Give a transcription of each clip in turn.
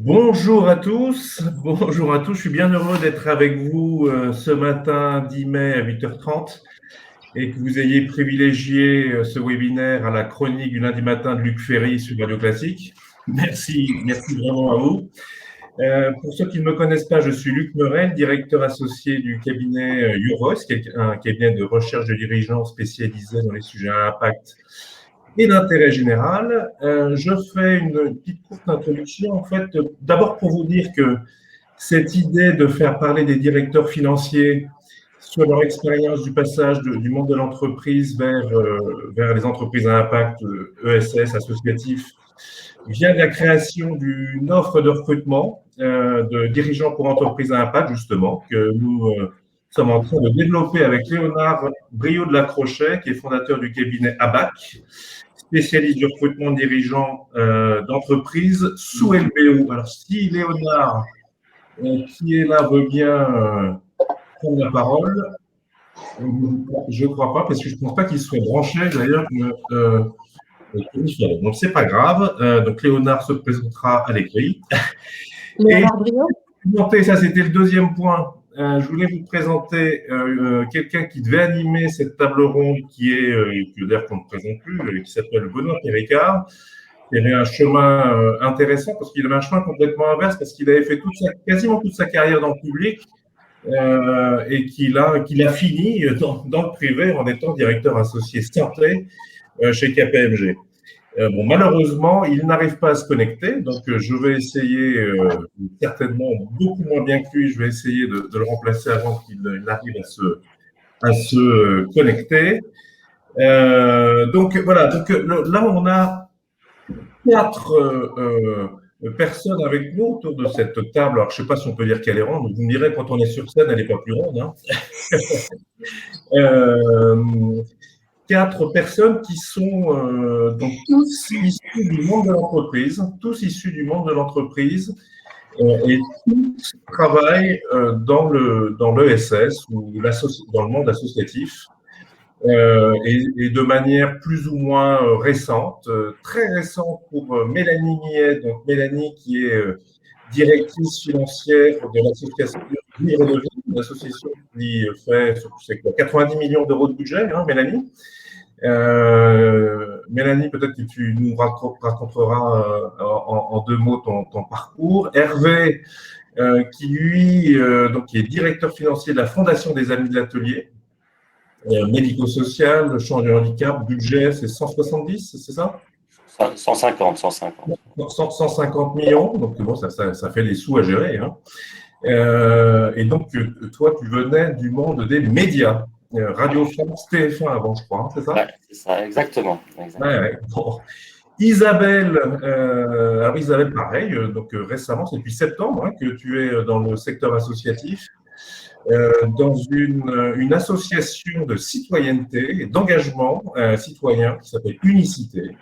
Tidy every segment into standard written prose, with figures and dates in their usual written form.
Bonjour à tous, bonjour à tous. Je suis bien heureux d'être avec vous ce matin 10 mai à 8h30 et que vous ayez privilégié ce webinaire à la chronique du lundi matin de Luc Ferry sur Radio Classique. Merci vraiment à vous. Pour ceux qui ne me connaissent pas, je suis Luc Merel, directeur associé du cabinet Euros, qui est un cabinet de recherche de dirigeants spécialisé dans les sujets à impact et d'intérêt général. Je fais une petite courte introduction, en fait, d'abord pour vous dire que cette idée de faire parler des directeurs financiers sur leur expérience du passage du monde de l'entreprise vers les entreprises à impact ESS associatifs vient de la création d'une offre de recrutement de dirigeants pour entreprises à impact, justement, que nous sommes en train de développer avec Léonard Briot de la Crochet, qui est fondateur du cabinet ABAC, spécialiste du recrutement de dirigeants d'entreprises sous LBO. Alors, si Léonard, qui est là, veut bien prendre la parole, je ne crois pas, parce que je ne pense pas qu'il soit branché, d'ailleurs. Donc, c'est pas grave. Donc, Léonard se présentera à l'écrit. Léonard Briot. Ça, c'était le deuxième point. Je voulais vous présenter quelqu'un qui devait animer cette table ronde, d'ailleurs qu'on ne présente plus, qui s'appelle Benoît Péricard. Il avait un chemin intéressant parce qu'il avait un chemin complètement inverse, parce qu'il avait fait quasiment toute sa carrière dans le public et qu'il a fini dans le privé en étant directeur associé santé chez KPMG. Bon, malheureusement, il n'arrive pas à se connecter, donc je vais essayer, certainement beaucoup moins bien que lui, je vais essayer de le remplacer avant qu'il n'arrive à se connecter. Donc voilà, là on a 4 personnes avec nous autour de cette table. Alors je ne sais pas si on peut dire qu'elle est ronde, vous me direz quand on est sur scène, elle n'est pas plus ronde. Hein. 4 personnes qui sont donc tous issus du monde de l'entreprise, et tous travaillent dans l'ESS ou dans le monde associatif et de manière plus ou moins récente, très récente pour Mélanie Millet, donc Mélanie qui est directrice financière de l'association Vivre de Vie, une association qui fait 90 millions d'euros de budget, hein, Mélanie. Mélanie, peut-être que tu nous raconteras en 2 mots ton parcours. Hervé, qui lui donc, qui est directeur financier de la Fondation des Amis de l'Atelier, médico-social, champ du handicap, budget, c'est 170, c'est ça? 150. 150 millions, donc bon, ça fait des sous à gérer. Hein. Et donc, toi, tu venais du monde des médias. Radio France, TF1 avant, je crois, hein, c'est ça? Ouais, c'est ça, exactement. Ouais. Bon. Isabelle, alors Isabelle, pareil, donc récemment, c'est depuis septembre hein, que tu es dans le secteur associatif, dans une association de citoyenneté et d'engagement citoyen qui s'appelle Unicité.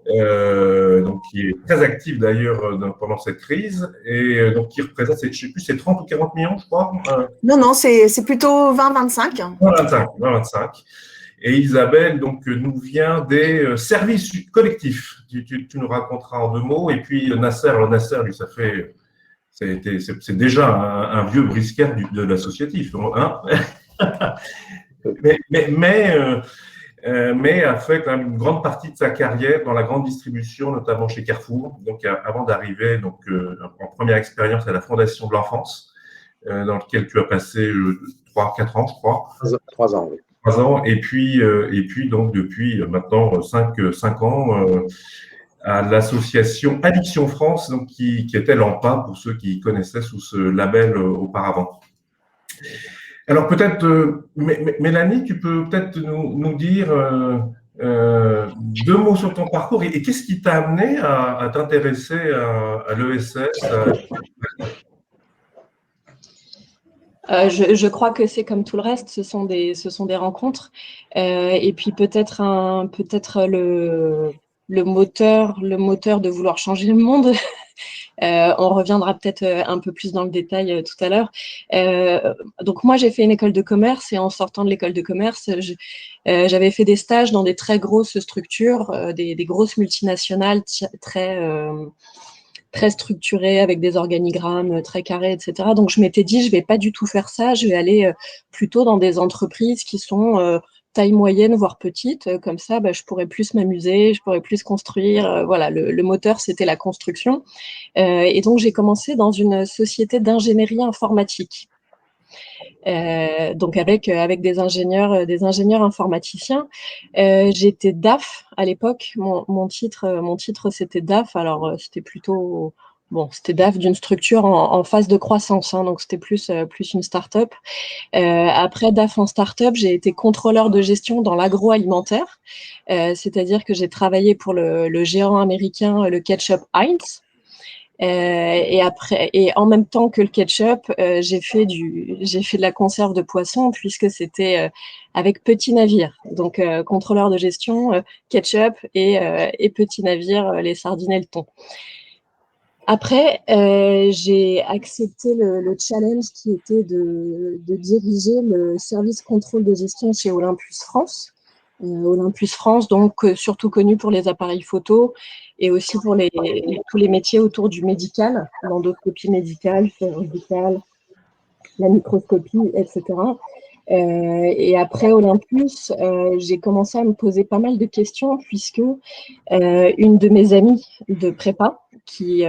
Donc qui est très active d'ailleurs pendant cette crise et donc qui représente, je ne sais plus, c'est 30 ou 40 millions, je crois. Non, c'est plutôt 20-25. 20-25. Et Isabelle donc nous vient des services collectifs. Tu nous raconteras en 2 mots. Et puis Nasser, lui, c'est déjà un vieux briscard de l'associatif, hein. mais a fait quand même une grande partie de sa carrière dans la grande distribution, notamment chez Carrefour, donc avant d'arriver en première expérience à la Fondation de l'Enfance, dans laquelle tu as passé 3-4 ans, je crois. 3 ans, oui. 3 ans, et puis donc depuis maintenant 5 ans, à l'association Addiction France, donc qui était l'AMPA pour ceux qui connaissaient sous ce label auparavant. Alors peut-être, Mélanie, tu peux peut-être nous dire 2 mots sur ton parcours et qu'est-ce qui t'a amené à t'intéresser à l'ESS Je crois que c'est comme tout le reste, ce sont des rencontres et puis peut-être le moteur de vouloir changer le monde. On reviendra peut-être un peu plus dans le détail tout à l'heure. Donc moi, j'ai fait une école de commerce et en sortant de l'école de commerce, j'avais fait des stages dans des très grosses structures, des grosses multinationales très structuré, avec des organigrammes très carrés, etc. Donc, je m'étais dit, je ne vais pas du tout faire ça, je vais aller plutôt dans des entreprises qui sont taille moyenne, voire petite. Comme ça, je pourrais plus m'amuser, je pourrais plus construire. Voilà, le moteur, c'était la construction. Et donc, j'ai commencé dans une société d'ingénierie informatique. Donc avec des ingénieurs informaticiens. J'étais DAF à l'époque. Mon titre c'était DAF. Alors c'était plutôt c'était DAF d'une structure en phase de croissance, hein, donc c'était plus une start-up. Après DAF en start-up, j'ai été contrôleur de gestion dans l'agroalimentaire, c'est-à-dire que j'ai travaillé pour le géant américain, le ketchup Heinz. Et en même temps que le ketchup, j'ai fait de la conserve de poisson, puisque c'était avec petit navire. Donc contrôleur de gestion, ketchup et petit navire, les sardines et le thon. Après, j'ai accepté le challenge qui était de diriger le service contrôle de gestion chez Olympus France. Olympus France, donc surtout connu pour les appareils photo et aussi pour tous les métiers autour du médical, l'endoscopie médicale, chirurgicale, la microscopie, etc. Et après Olympus, j'ai commencé à me poser pas mal de questions, puisque une de mes amies de prépa, qui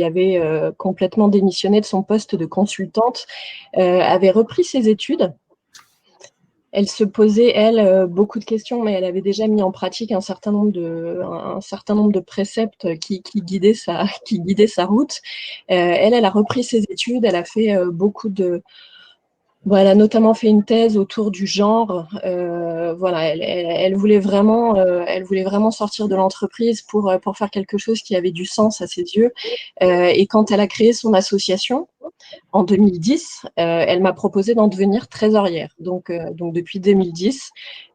avait complètement démissionné de son poste de consultante, avait repris ses études. Elle se posait, elle, beaucoup de questions, mais elle avait déjà mis en pratique un certain nombre de préceptes qui guidaient sa route. Elle a repris ses études, elle a fait beaucoup de... Bon, elle a notamment fait une thèse autour du genre. Voilà, elle voulait vraiment sortir de l'entreprise pour faire quelque chose qui avait du sens à ses yeux. Et quand elle a créé son association en 2010, elle m'a proposé d'en devenir trésorière. Donc depuis 2010,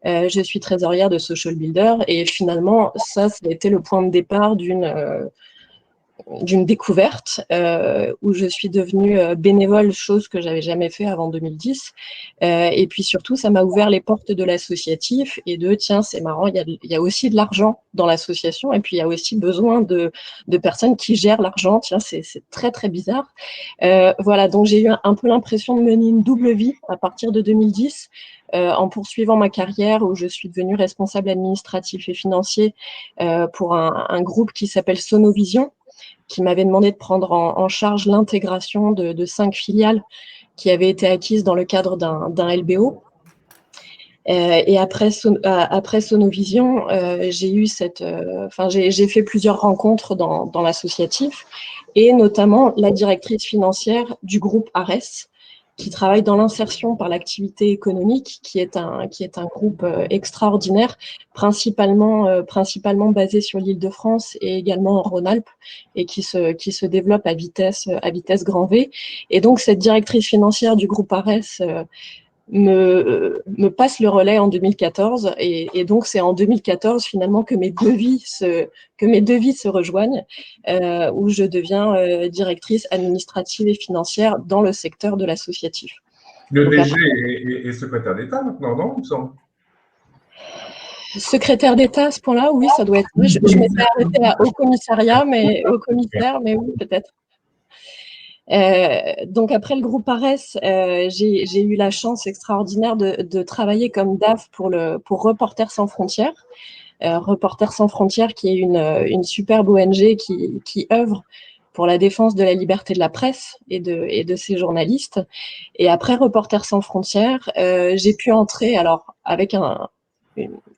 je suis trésorière de Social Builder, et finalement, ça a été le point de départ d'une découverte où je suis devenue bénévole, chose que j'avais jamais fait avant 2010. Et puis surtout, ça m'a ouvert les portes de l'associatif et tiens, c'est marrant, il y a aussi de l'argent dans l'association, et puis il y a aussi besoin de personnes qui gèrent l'argent. Tiens, c'est très, très bizarre. Voilà, donc j'ai eu un peu l'impression de mener une double vie à partir de 2010. En poursuivant ma carrière, où je suis devenue responsable administratif et financier pour un groupe qui s'appelle Sonovision, qui m'avait demandé de prendre en charge l'intégration de 5 filiales qui avaient été acquises dans le cadre d'un LBO. Et après Sonovision, j'ai fait plusieurs rencontres dans l'associatif, et notamment la directrice financière du groupe ARES, qui travaille dans l'insertion par l'activité économique, qui est un groupe extraordinaire, principalement basé sur l'Île-de-France et également en Rhône-Alpes, et qui se développe à vitesse grand V. Et donc, cette directrice financière du groupe ARES me passe le relais en 2014, et donc c'est en 2014 finalement que mes deux vies se rejoignent, où je deviens directrice administrative et financière dans le secteur de l'associatif. Le DG est secrétaire d'État maintenant, non, il me semble. Secrétaire d'État à ce point-là, oui, ça doit être. Je m'étais arrêtée au commissariat, mais au commissaire, mais oui, peut-être. Donc après le groupe ARES, j'ai eu la chance extraordinaire de travailler comme DAF pour Reporters sans frontières. Reporters sans frontières, qui est une superbe ONG qui œuvre pour la défense de la liberté de la presse et de ses journalistes. Et après Reporters sans frontières, j'ai pu entrer, alors avec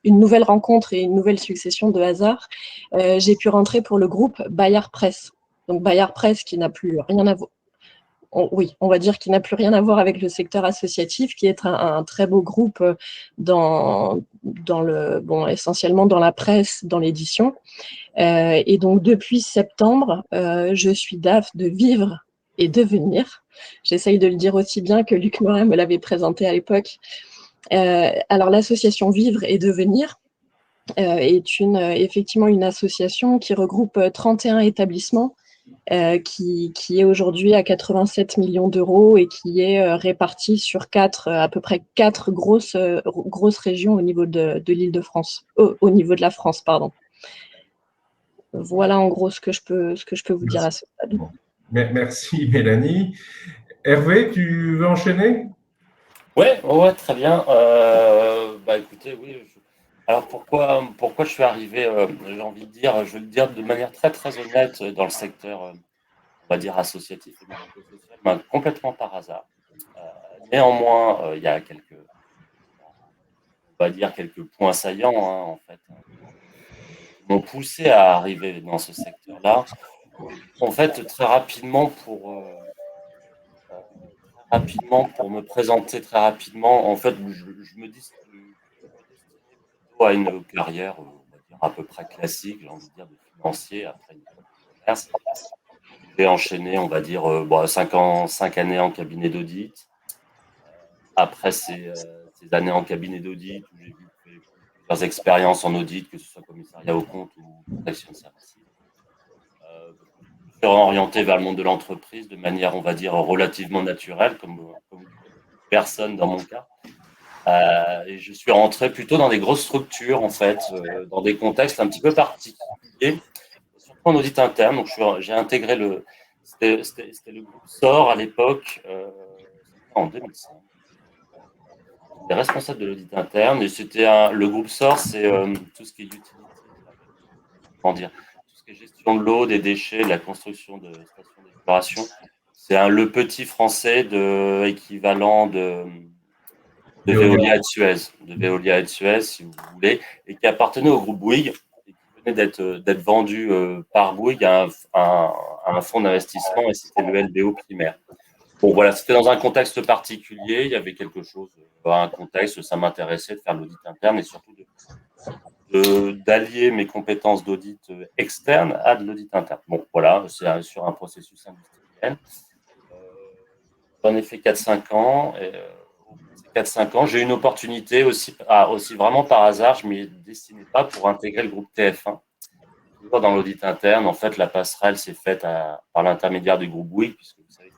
une nouvelle rencontre et une nouvelle succession de hasards, j'ai pu rentrer pour le groupe Bayard Presse. Donc Bayard Presse, qui n'a plus rien à voir. Oui, on va dire qu'il n'a plus rien à voir avec le secteur associatif, qui est un très beau groupe essentiellement dans la presse, dans l'édition. Et donc, depuis septembre, je suis DAF de Vivre et Devenir. J'essaye de le dire aussi bien que Luc Morin me l'avait présenté à l'époque. Alors, l'association Vivre et Devenir est effectivement une association qui regroupe 31 établissements, qui est aujourd'hui à 87 millions d'euros, et qui est répartie sur à peu près quatre grosses régions au niveau de l'Île-de-France, au niveau de la France, pardon. Voilà en gros ce que je peux vous dire à ce stade. Bon. Merci Mélanie. Hervé, tu veux enchaîner? Ouais, très bien. Bah écoutez, oui. Alors pourquoi je suis arrivé, j'ai envie de dire, je vais le dire de manière très très honnête dans le secteur, on va dire associatif et médico-social, ben, complètement par hasard. Néanmoins, il y a on va dire quelques points saillants, hein, en fait, qui m'ont poussé à arriver dans ce secteur-là. En fait, très rapidement, pour me présenter très rapidement, en fait, je me destinais plutôt à une carrière, on va dire, à peu près classique, j'ai envie de dire, de financier après une école de commerce. J'ai enchaîné, on va dire, 5 années en cabinet d'audit. Après ces années en cabinet d'audit, où j'ai fait plusieurs expériences en audit, que ce soit commissariat aux comptes ou protection de services, je me suis orienté vers le monde de l'entreprise de manière, on va dire, relativement naturelle, comme personne dans mon cas. Et je suis rentré plutôt dans des grosses structures, en fait, dans des contextes un petit peu particuliers, surtout en audit interne. Donc, j'ai intégré c'était le groupe SOR à l'époque, en 2005. J'étais responsable de l'audit interne et le groupe SOR, c'est tout ce qui est utility, comment dire, tout ce qui est gestion de l'eau, des déchets, de la construction de stations d'exploration. C'est le petit français équivalent de Veolia et de Suez, si vous voulez, et qui appartenait au groupe Bouygues et qui venait d'être vendu par Bouygues à un fonds d'investissement, et c'était le LBO primaire. Bon, voilà, c'était dans un contexte particulier, il y avait quelque chose, un contexte, ça m'intéressait de faire l'audit interne et surtout d'allier mes compétences d'audit externe à de l'audit interne. Bon, voilà, c'est sur un processus industriel. J'en ai fait 4-5 ans. Et, 4-5 ans, j'ai eu une opportunité aussi vraiment par hasard, je ne m'y destinais pas, pour intégrer le groupe TF1. Toujours dans l'audit interne, en fait, la passerelle s'est faite par l'intermédiaire du groupe Bouygues, puisque vous savez que TF1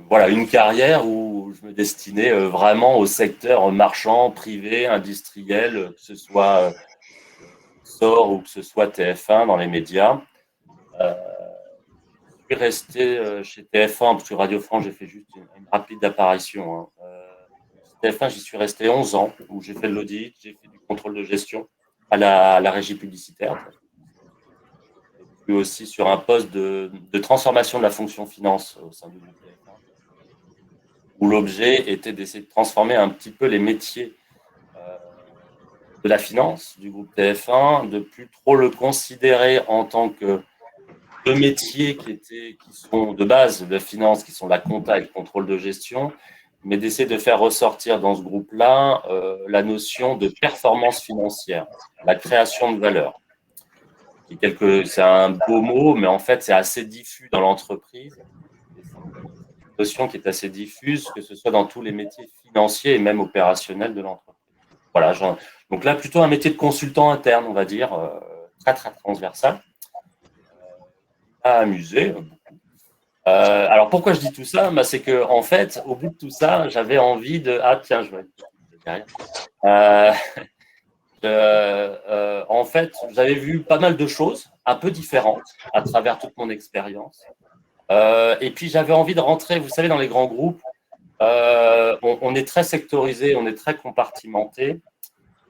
voilà, une carrière où je me destinais vraiment au secteur marchand, privé, industriel, que ce soit SOR ou que ce soit TF1 dans les médias. Je suis resté chez TF1, parce que Radio France, j'ai fait juste une rapide apparition. Hein. TF1, j'y suis resté 11 ans, où j'ai fait de l'audit, j'ai fait du contrôle de gestion à la régie publicitaire. Et puis aussi sur un poste de transformation de la fonction finance au sein du groupe TF1, où l'objet était d'essayer de transformer un petit peu les métiers de la finance du groupe TF1, de plus trop le considérer en tant que deux métiers qui sont de base de la finance, qui sont la compta et le contrôle de gestion, mais d'essayer de faire ressortir dans ce groupe-là la notion de performance financière, la création de valeur. C'est un beau mot, mais en fait, c'est assez diffus dans l'entreprise. C'est une notion qui est assez diffuse, que ce soit dans tous les métiers financiers et même opérationnels de l'entreprise. Voilà, donc là, plutôt un métier de consultant interne, on va dire, très, très transversal. À amuser beaucoup. Alors pourquoi je dis tout ça, c'est que en fait, au bout de tout ça, j'avais envie de tiens, je vais derrière. En fait, j'avais vu pas mal de choses un peu différentes à travers toute mon expérience. Et puis j'avais envie de rentrer, vous savez, dans les grands groupes. On est très sectorisé, on est très compartimenté.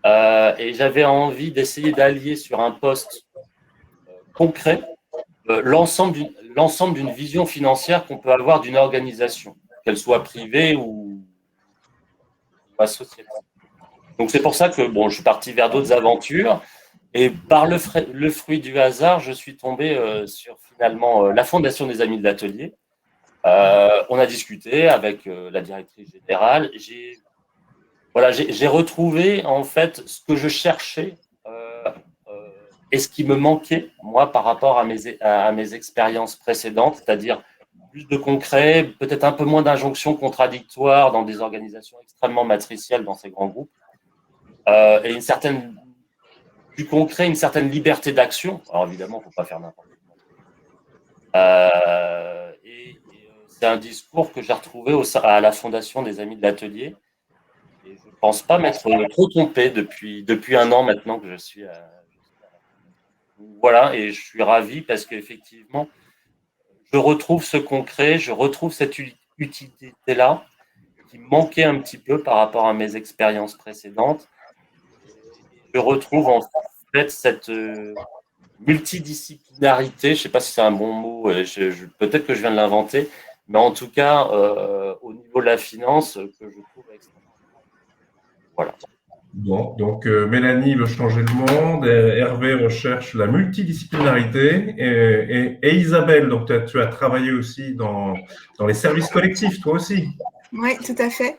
Et j'avais envie d'essayer d'allier sur un poste concret l'ensemble d'une vision financière qu'on peut avoir d'une organisation, qu'elle soit privée ou associative. Donc c'est pour ça que je suis parti vers d'autres aventures, et par le fruit du hasard, je suis tombé sur finalement la Fondation des Amis de l'Atelier. On a discuté avec la directrice générale. J'ai retrouvé en fait ce que je cherchais et ce qui me manquait, moi, par rapport à mes expériences précédentes, c'est-à-dire plus de concret, peut-être un peu moins d'injonctions contradictoires dans des organisations extrêmement matricielles dans ces grands groupes, et du concret, une certaine liberté d'action. Alors évidemment, il ne faut pas faire n'importe quoi. C'est un discours que j'ai retrouvé à la Fondation des Amis de l'Atelier. Et je pense pas m'être trop trompé depuis un an maintenant que je suis voilà, et je suis ravi parce qu'effectivement, je retrouve ce concret, je retrouve cette utilité-là qui me manquait un petit peu par rapport à mes expériences précédentes. Je retrouve en fait cette multidisciplinarité, je ne sais pas si c'est un bon mot, peut-être que je viens de l'inventer, mais en tout cas, au niveau de la finance, que je trouve extrêmement. Voilà. Bon, donc Mélanie veut changer le monde, Hervé recherche la multidisciplinarité et Isabelle, donc tu as travaillé aussi dans les services collectifs, toi aussi. Oui, tout à fait.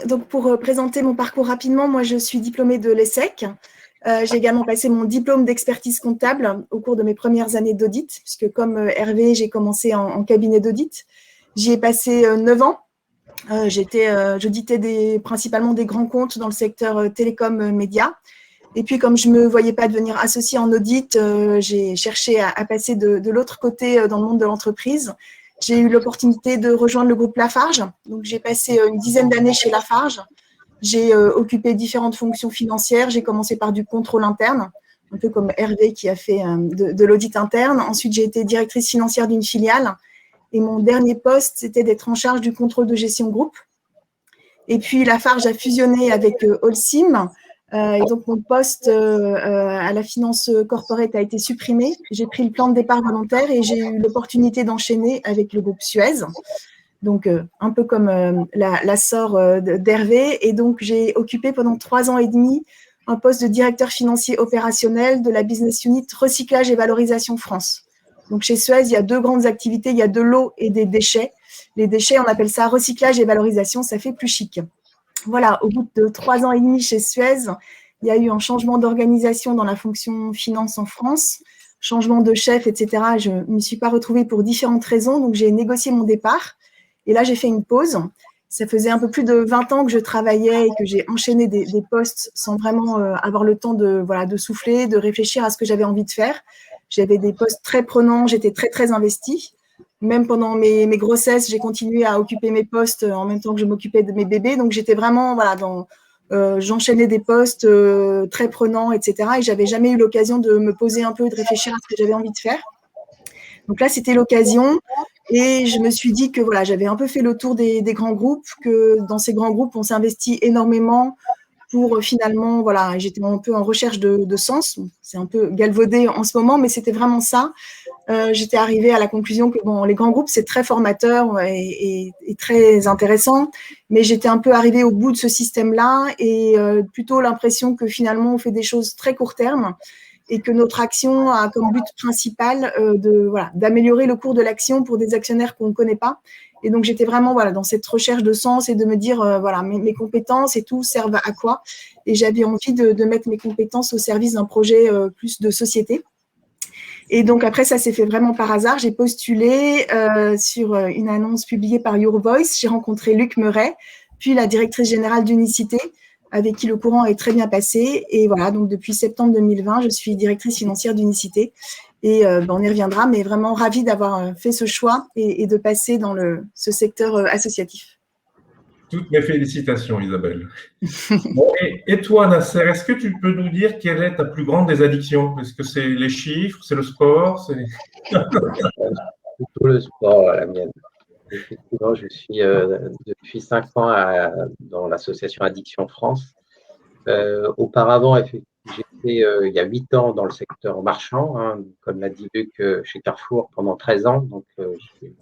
Donc pour présenter mon parcours rapidement, moi je suis diplômée de l'ESSEC. J'ai également passé mon diplôme d'expertise comptable au cours de mes premières années d'audit, puisque comme Hervé, j'ai commencé en cabinet d'audit. J'y ai passé 9 ans. J'auditais principalement des grands comptes dans le secteur télécom média. Et puis, comme je ne me voyais pas devenir associée en audit, j'ai cherché à passer de l'autre côté dans le monde de l'entreprise. J'ai eu l'opportunité de rejoindre le groupe Lafarge. Donc, j'ai passé une dizaine d'années chez Lafarge. J'ai occupé différentes fonctions financières. J'ai commencé par du contrôle interne, un peu comme Hervé qui a fait de l'audit interne. Ensuite, j'ai été directrice financière d'une filiale. Et mon dernier poste, c'était d'être en charge du contrôle de gestion groupe. Et puis, Lafarge a fusionné avec Holcim. Et donc, mon poste à la finance corporate a été supprimé. J'ai pris le plan de départ volontaire et j'ai eu l'opportunité d'enchaîner avec le groupe Suez. Donc, un peu comme la sœur d'Hervé. Et donc, j'ai occupé pendant 3 ans et demi un poste de directeur financier opérationnel de la business unit recyclage et valorisation France. Donc, chez Suez, il y a 2 grandes activités. Il y a de l'eau et des déchets. Les déchets, on appelle ça recyclage et valorisation. Ça fait plus chic. Voilà, au bout de 3 ans et demi chez Suez, il y a eu un changement d'organisation dans la fonction finance en France, changement de chef, etc. Je ne me suis pas retrouvée pour différentes raisons. Donc, j'ai négocié mon départ. Et là, j'ai fait une pause. Ça faisait un peu plus de 20 ans que je travaillais et que j'ai enchaîné des postes sans vraiment avoir le temps de souffler, de réfléchir à ce que j'avais envie de faire. J'avais des postes très prenants, j'étais très, très investie. Même pendant mes grossesses, j'ai continué à occuper mes postes en même temps que je m'occupais de mes bébés. Donc, j'étais vraiment j'enchaînais des postes très prenants, etc. Et je n'avais jamais eu l'occasion de me poser un peu et de réfléchir à ce que j'avais envie de faire. Donc là, c'était l'occasion. Et je me suis dit que j'avais un peu fait le tour des grands groupes, que dans ces grands groupes, on s'investit énormément pour finalement, j'étais un peu en recherche de sens. C'est un peu galvaudé en ce moment, mais c'était vraiment ça. J'étais arrivée à la conclusion que les grands groupes, c'est très formateur et très intéressant, mais j'étais un peu arrivée au bout de ce système-là et plutôt l'impression que finalement, on fait des choses très court terme et que notre action a comme but principal d'améliorer le cours de l'action pour des actionnaires qu'on ne connaît pas. Et donc, j'étais vraiment dans cette recherche de sens et de me dire, mes compétences et tout servent à quoi. Et j'avais envie de mettre mes compétences au service d'un projet plus de société. Et donc, après, ça s'est fait vraiment par hasard. J'ai postulé sur une annonce publiée par Your Voice. J'ai rencontré Luc Meuret, puis la directrice générale d'Unicité, avec qui le courant est très bien passé. Et voilà, donc depuis septembre 2020, je suis directrice financière d'Unicité. Et on y reviendra, mais vraiment ravie d'avoir fait ce choix et de passer dans ce secteur associatif. Toutes mes félicitations, Isabelle. Bon, et toi, Nasser, est-ce que tu peux nous dire quelle est ta plus grande des addictions? Est-ce que c'est les chiffres, c'est le sport? Plutôt le sport, la mienne. Effectivement, je suis depuis 5 ans dans l'association Addiction France. Auparavant, j'étais il y a 8 ans dans le secteur marchand, comme l'a dit Luc, chez Carrefour pendant 13 ans. Donc, j'ai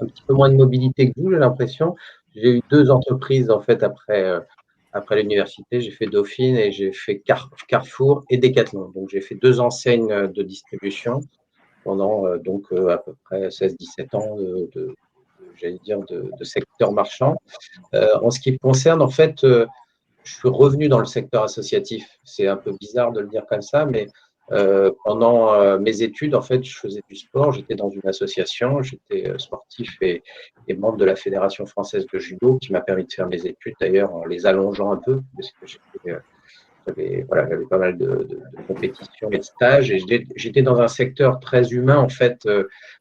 un petit peu moins de mobilité que vous, j'ai l'impression. J'ai eu 2 entreprises en fait après l'université. J'ai fait Dauphine et j'ai fait Carrefour et Decathlon. Donc, j'ai fait 2 enseignes de distribution pendant à peu près 16-17 ans de secteur marchand. En ce qui me concerne, en fait, je suis revenu dans le secteur associatif. C'est un peu bizarre de le dire comme ça, mais pendant mes études, en fait, je faisais du sport. J'étais dans une association, j'étais sportif et membre de la Fédération française de judo, qui m'a permis de faire mes études, d'ailleurs, en les allongeant un peu, parce que j'avais pas mal de compétitions et de stages. Et j'étais dans un secteur très humain, en fait,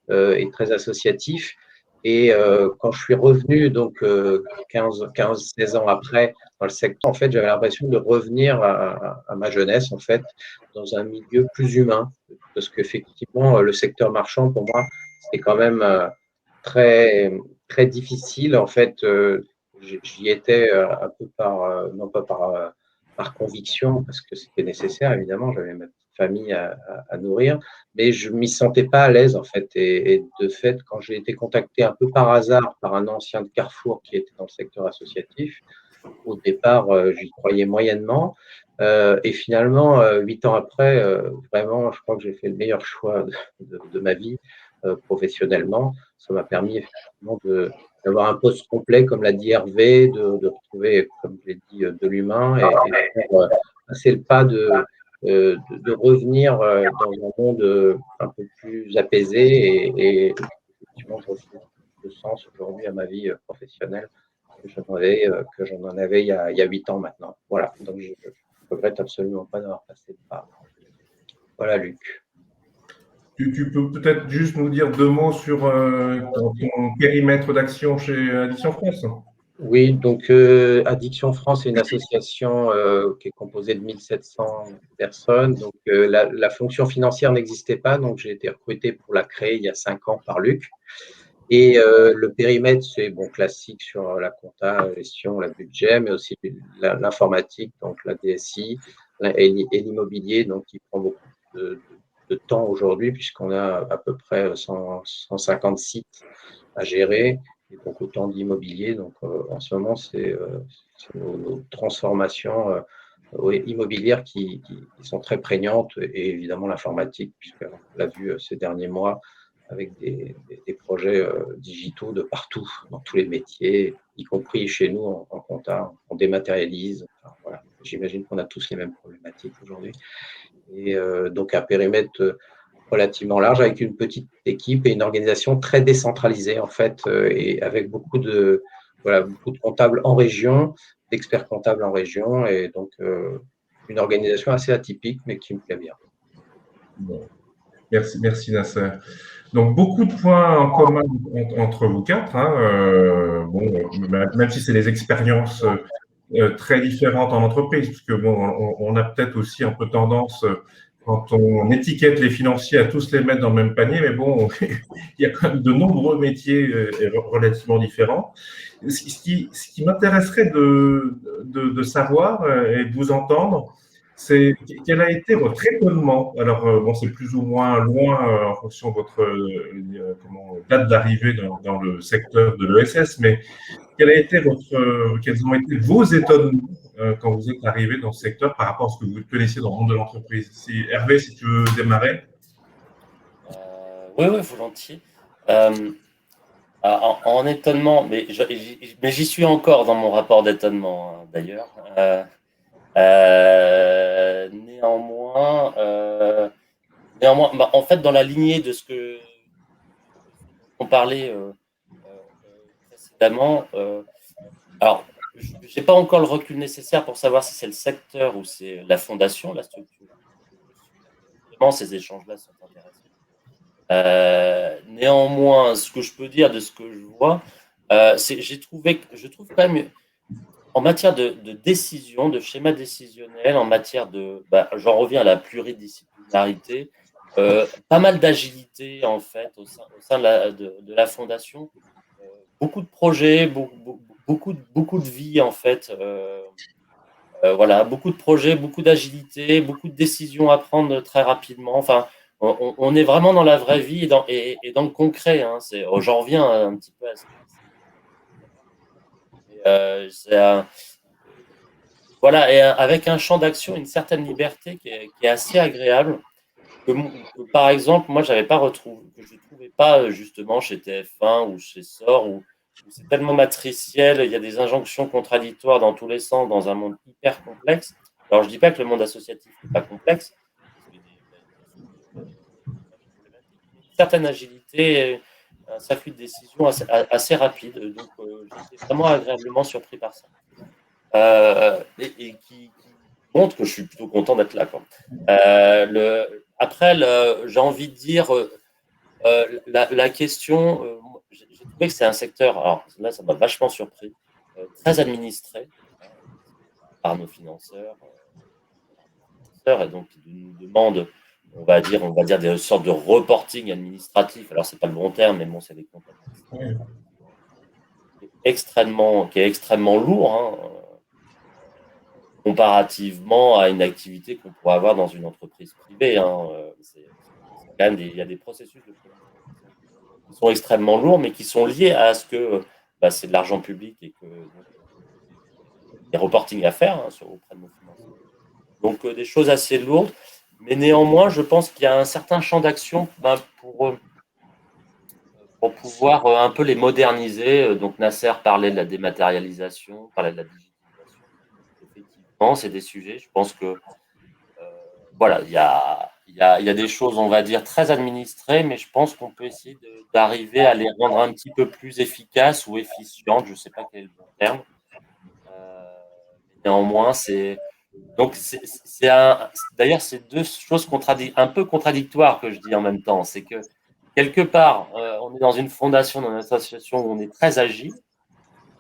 et très associatif. Et quand je suis revenu, donc 15-16 ans après, dans le secteur, en fait, j'avais l'impression de revenir à ma jeunesse, en fait, dans un milieu plus humain. Parce qu'effectivement, le secteur marchand, pour moi, c'était quand même très, très difficile. En fait, j'y étais un peu non pas par conviction, parce que c'était nécessaire, évidemment, j'avais ma petite famille à nourrir, mais je m'y sentais pas à l'aise en fait. Et de fait, quand j'ai été contacté un peu par hasard par un ancien de Carrefour qui était dans le secteur associatif, au départ, j'y croyais moyennement. Et finalement, 8 ans après, vraiment, je crois que j'ai fait le meilleur choix de ma vie professionnellement. Ça m'a permis effectivement d'avoir un poste complet, comme l'a dit Hervé, de retrouver, comme je l'ai dit, de l'humain et de faire passer le pas de revenir dans un monde un peu plus apaisé et effectivement, je retrouve le sens aujourd'hui à ma vie professionnelle que j'en en avais il y a 8 ans maintenant. Voilà, donc je ne regrette absolument pas d'avoir passé le pas. Voilà, Luc. Tu peux peut-être juste nous dire 2 mots sur ton périmètre d'action chez Addiction France? Oui, donc Addiction France est une association qui est composée de 1700 personnes. Donc la fonction financière n'existait pas, donc j'ai été recruté pour la créer il y a 5 ans par Luc. Et le périmètre, c'est bon, classique sur la compta, la gestion, le budget, mais aussi l'informatique, donc la DSI et l'immobilier, donc qui prend beaucoup de temps aujourd'hui, puisqu'on a à peu près 150 sites à gérer, et donc autant d'immobilier. Donc en ce moment, c'est nos transformations immobilières qui sont très prégnantes, et évidemment l'informatique, puisqu'on l'a vu ces derniers mois, avec des projets digitaux de partout, dans tous les métiers, y compris chez nous en compta, on dématérialise. Enfin, voilà. J'imagine qu'on a tous les mêmes problématiques aujourd'hui. Et donc un périmètre relativement large avec une petite équipe et une organisation très décentralisée en fait, et avec beaucoup de comptables en région, d'experts comptables en région, et donc une organisation assez atypique mais qui me plaît bien. Bon. Merci Nasser. Donc, beaucoup de points en commun entre vous quatre. Hein, bon, même si c'est des expériences très différentes en entreprise, parce que bon, on a peut-être aussi un peu tendance, quand on étiquette les financiers, à tous les mettre dans le même panier, mais bon, il y a quand même de nombreux métiers relativement différents. Ce qui m'intéresserait de savoir et de vous entendre, c'est quel a été votre étonnement. Alors, bon, c'est plus ou moins loin en fonction de votre date d'arrivée dans le secteur de l'ESS, mais quels ont été vos étonnements quand vous êtes arrivé dans ce secteur par rapport à ce que vous connaissiez dans le monde de l'entreprise? Hervé, si tu veux démarrer. Oui, volontiers. En étonnement, mais j'y suis encore dans mon rapport d'étonnement, hein, d'ailleurs. Néanmoins, en fait, dans la lignée de ce que on parlait précédemment, alors, je n'ai pas encore le recul nécessaire pour savoir si c'est le secteur ou c'est la fondation, la structure. Vraiment, ces échanges-là sont intéressants. Néanmoins, ce que je peux dire de ce que je vois, je trouve quand même, en matière de décision, de schéma décisionnel, en matière j'en reviens à la pluridisciplinarité, pas mal d'agilité en fait au sein de la fondation, beaucoup de projets, beaucoup de vie en fait, voilà, beaucoup de projets, beaucoup d'agilité, beaucoup de décisions à prendre très rapidement. Enfin, on est vraiment dans la vraie vie et dans le concret. Hein. J'en reviens un petit peu à ça. Voilà, et avec un champ d'action, une certaine liberté qui est assez agréable. Par exemple, moi, je ne trouvais pas justement chez TF1 ou chez SOR, où c'est tellement matriciel, il y a des injonctions contradictoires dans tous les sens, dans un monde hyper complexe. Alors, je ne dis pas que le monde associatif n'est pas complexe, une certaine agilité, un circuit de décision assez rapide. Donc, j'étais vraiment agréablement surpris par ça. Et qui montre que je suis plutôt content d'être là, quoi. Après, j'ai envie de dire, la question, j'ai trouvé que c'est un secteur, alors là, ça m'a vachement surpris, très administré par nos financeurs, et donc ils nous demandent, on va dire des sortes de reporting administratif. Alors, c'est pas le bon terme, mais bon, c'est des comptes qui est extrêmement lourd, hein, comparativement à une activité qu'on pourrait avoir dans une entreprise privée. Hein. Quand même il y a des processus de qui sont extrêmement lourds, mais qui sont liés à ce que c'est de l'argent public et que des reporting à faire, hein, auprès de nos financeurs. Donc, des choses assez lourdes. Mais néanmoins, je pense qu'il y a un certain champ d'action pour pouvoir un peu les moderniser. Donc, Nasser parlait de la dématérialisation, parlait de la digitalisation. Effectivement, c'est des sujets. Je pense que voilà, il y a des choses, on va dire, très administrées, mais je pense qu'on peut essayer d'arriver à les rendre un petit peu plus efficaces ou efficientes. Je ne sais pas quel est le bon terme. Néanmoins, d'ailleurs, c'est deux choses un peu contradictoires que je dis en même temps. C'est que quelque part, on est dans une fondation, dans une association où on est très agile,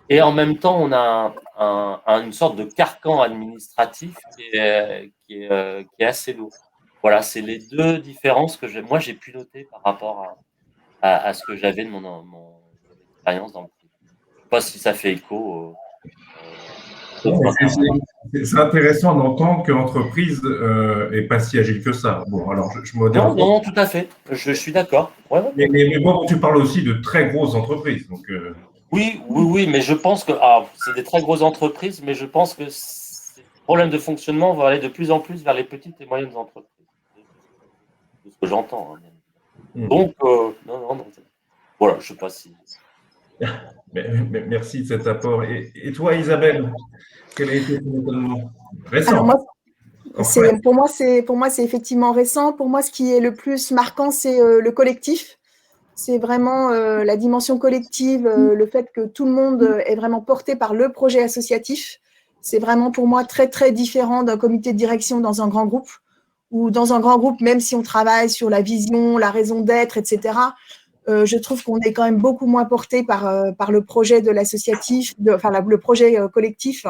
et en même temps, on a une sorte de carcan administratif qui est assez lourd. Voilà, c'est les deux différences que moi j'ai pu noter par rapport à ce que j'avais de mon expérience dans le privé. Je ne sais pas si ça fait écho. C'est intéressant d'entendre que l'entreprise n'est pas si agile que ça. Bon, alors je modère. Non, tout à fait. Je suis d'accord. Ouais. Mais bon, tu parles aussi de très grosses entreprises. Donc, Oui, mais je pense que c'est des très grosses entreprises, mais je pense que ces problèmes de fonctionnement vont aller de plus en plus vers les petites et moyennes entreprises. C'est ce que j'entends. Hein. Donc, non. Voilà, je ne sais pas si. Merci de cet apport. Et toi, Isabelle, quel a été ton étonnement récent? Alors pour moi, c'est effectivement récent. Pour moi, ce qui est le plus marquant, c'est le collectif. C'est vraiment la dimension collective, le fait que tout le monde est vraiment porté par le projet associatif. C'est vraiment pour moi très, très différent d'un comité de direction dans un grand groupe. Ou dans un grand groupe, même si on travaille sur la vision, la raison d'être, etc., je trouve qu'on est quand même beaucoup moins porté par le projet de l'associatif, le projet collectif.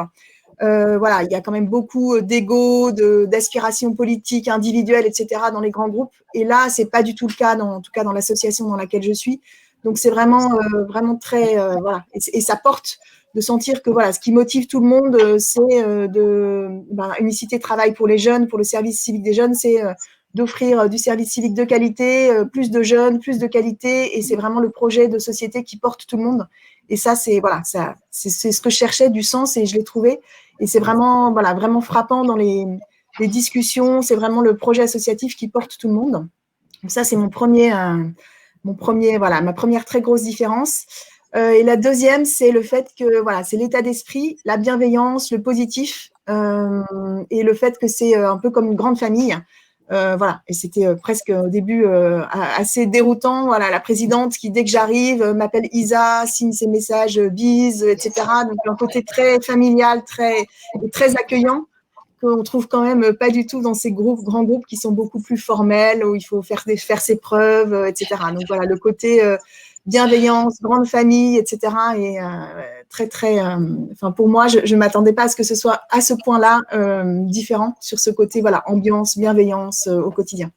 Voilà, il y a quand même beaucoup d'ego, d'aspirations politiques, individuelles, etc. dans les grands groupes. Et là, c'est pas du tout le cas, en tout cas dans l'association dans laquelle je suis. Donc, c'est vraiment vraiment très voilà. Et ça porte de sentir que voilà, ce qui motive tout le monde, c'est Unicité Travail pour les jeunes, pour le service civique des jeunes, c'est d'offrir du service civique de qualité, plus de jeunes, plus de qualité. Et c'est vraiment le projet de société qui porte tout le monde. Et ça, c'est ce que je cherchais, du sens, et je l'ai trouvé. Et c'est vraiment, vraiment frappant dans les discussions. C'est vraiment le projet associatif qui porte tout le monde. Donc ça, c'est ma première très grosse différence. Et la deuxième, c'est le fait que c'est l'état d'esprit, la bienveillance, le positif, et le fait que c'est un peu comme une grande famille. Et c'était presque au début assez déroutant. Voilà, la présidente qui, dès que j'arrive, m'appelle Isa, signe ses messages, bise, etc. Donc un côté très familial, très accueillant, qu'on trouve quand même pas du tout dans ces grands groupes qui sont beaucoup plus formels, où il faut faire ses preuves, etc. Donc voilà, le côté bienveillance, grande famille, etc. Et très, très. Pour moi, je ne m'attendais pas à ce que ce soit à ce point-là différent sur ce côté, ambiance, bienveillance au quotidien.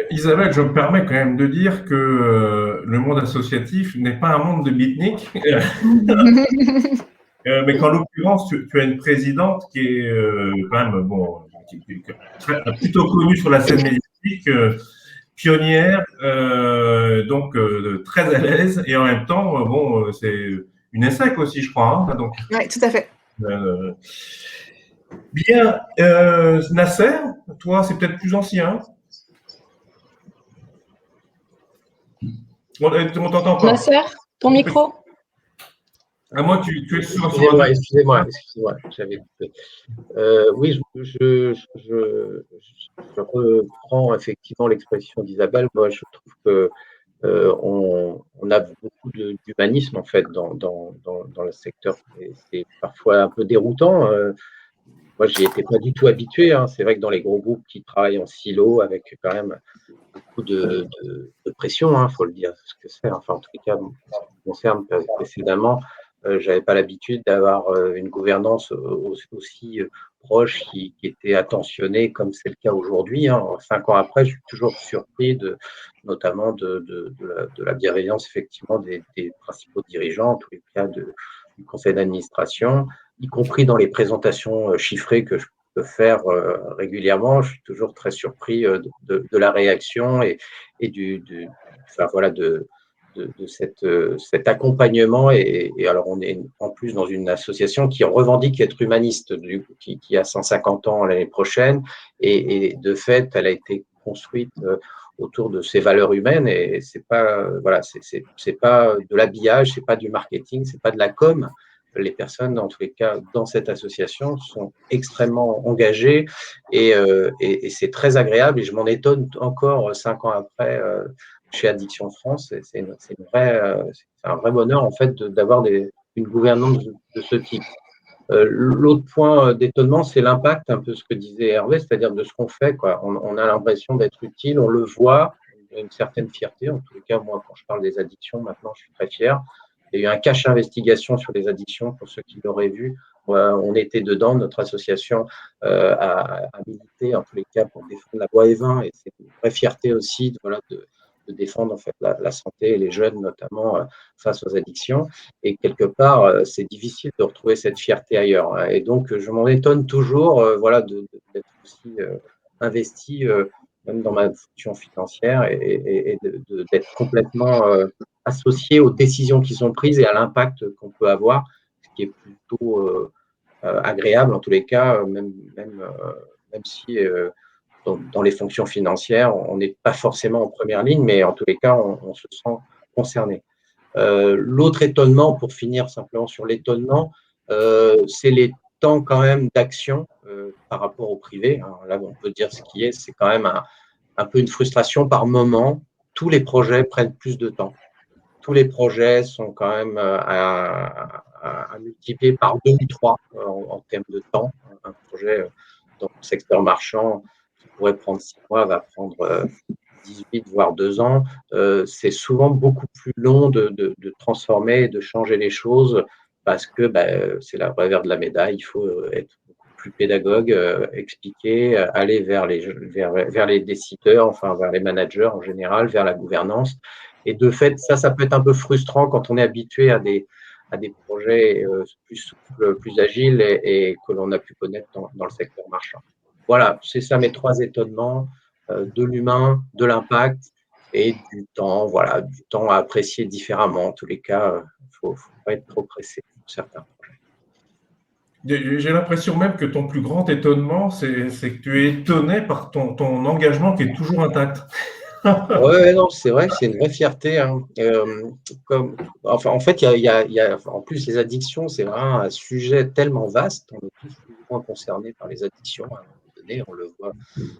Isabelle, je me permets quand même de dire que le monde associatif n'est pas un monde de beatnik. Mais qu'en l'occurrence, tu as une présidente qui est quand même plutôt connue sur la scène médiatique, pionnière, donc très à l'aise, et en même temps, c'est une ESSEC aussi, je crois. Hein, donc. Oui, tout à fait. Bien, Nasser, toi, c'est peut-être plus ancien. On t'entend pas. Nasser, ton micro. À moi, tu es sur. Excusez-moi, j'avais coupé. Oui, je reprends effectivement l'expression d'Isabelle. Moi, je trouve que on a beaucoup d'humanisme en fait dans le secteur. C'est parfois un peu déroutant moi, j'y étais pas du tout habitué, hein. C'est vrai que dans les gros groupes qui travaillent en silo, avec quand même beaucoup de pression, il faut le dire, ce que c'est. Enfin, en tout cas, en ce qui me concerne précédemment, je n'avais pas l'habitude d'avoir une gouvernance aussi proche qui était attentionnée comme c'est le cas aujourd'hui. 5 ans après, je suis toujours surpris notamment de la bienveillance effectivement des principaux dirigeants, en tous les cas du conseil d'administration, y compris dans les présentations chiffrées que je peux faire régulièrement. Je suis toujours très surpris de la réaction et enfin, voilà, de cet accompagnement. Et alors, on est en plus dans une association qui revendique être humaniste, qui a 150 ans l'année prochaine. Et de fait, elle a été construite autour de ces valeurs humaines. Et c'est pas, voilà, c'est pas de l'habillage, c'est pas du marketing, c'est pas de la com. Les personnes, en tous les cas, dans cette association, sont extrêmement engagées et c'est très agréable. Et je m'en étonne encore 5 ans après chez Addiction France. C'est un vrai bonheur, en fait, d'avoir une gouvernance de ce type. L'autre point d'étonnement, c'est l'impact, un peu ce que disait Hervé, c'est-à-dire de ce qu'on fait, quoi. On a l'impression d'être utile, on le voit, on a une certaine fierté. En tous les cas, moi, quand je parle des addictions, maintenant, je suis très fier. Il y a eu un cache investigation sur les addictions, pour ceux qui l'auraient vu. On était dedans, notre association a milité, en tous les cas, pour défendre la loi E20, et c'est une vraie fierté aussi de défendre en fait la santé et les jeunes, notamment face aux addictions. Et quelque part, c'est difficile de retrouver cette fierté ailleurs. Et donc, je m'en étonne toujours voilà, d'être aussi investi, même dans ma fonction financière, et d'être complètement associé aux décisions qui sont prises et à l'impact qu'on peut avoir, ce qui est plutôt agréable en tous les cas, même si dans les fonctions financières, on n'est pas forcément en première ligne, mais en tous les cas, on se sent concerné. L'autre étonnement, pour finir simplement sur l'étonnement, c'est les temps quand même d'action par rapport au privé. Alors là, on peut dire ce qui est, c'est quand même un peu une frustration par moment. Tous les projets prennent plus de temps. Tous les projets sont quand même à multiplier par 2 ou 3 en termes de temps. Un projet dans le secteur marchand qui pourrait prendre 6 mois va prendre 18 voire 2 ans. C'est souvent beaucoup plus long de transformer, de changer les choses, parce que c'est la revers de la médaille. Il faut être beaucoup plus pédagogue, expliquer, aller vers les décideurs, enfin vers les managers en général, vers la gouvernance. Et de fait, ça peut être un peu frustrant quand on est habitué à des projets plus souples, plus agiles, et que l'on a pu connaître dans le secteur marchand. Voilà, c'est ça mes 3 étonnements, de l'humain, de l'impact et du temps. Voilà, du temps à apprécier différemment. En tous les cas, il ne faut pas être trop pressé pour certains projets. J'ai l'impression même que ton plus grand étonnement, c'est que tu es étonné par ton engagement qui est toujours intact. Oui, non, c'est vrai, c'est une vraie fierté. En fait, il y a en plus les addictions, c'est vraiment un sujet tellement vaste. On est tous plus ou moins concernés par les addictions. À un moment donné, on le voit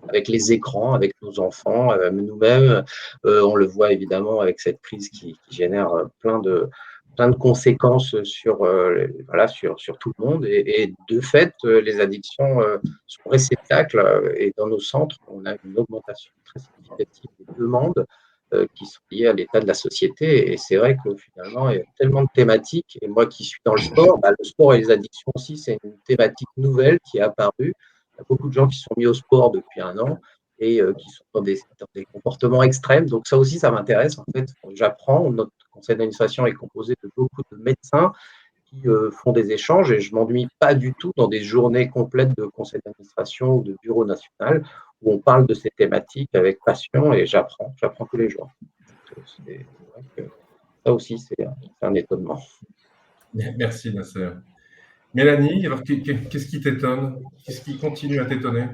avec les écrans, avec nos enfants, nous-mêmes. On le voit évidemment avec cette crise qui génère plein de conséquences sur tout le monde. Et de fait, les addictions sont réceptacles, et dans nos centres, on a une augmentation très significative des demandes qui sont liées à l'état de la société. Et c'est vrai que finalement, il y a tellement de thématiques. Et moi qui suis dans le sport, le sport et les addictions aussi, c'est une thématique nouvelle qui est apparue. Il y a beaucoup de gens qui sont mis au sport depuis 1 an et qui sont dans des comportements extrêmes. Donc ça aussi, ça m'intéresse. En fait, j'apprends. Notre conseil d'administration est composé de beaucoup de médecins qui font des échanges, et je ne m'ennuie pas du tout dans des journées complètes de conseil d'administration ou de bureau national où on parle de ces thématiques avec passion, et j'apprends tous les jours. C'est vrai que ça aussi, c'est un étonnement. Merci, Nasser. Mélanie, alors qu'est-ce qui t'étonne? Qu'est-ce qui continue à t'étonner?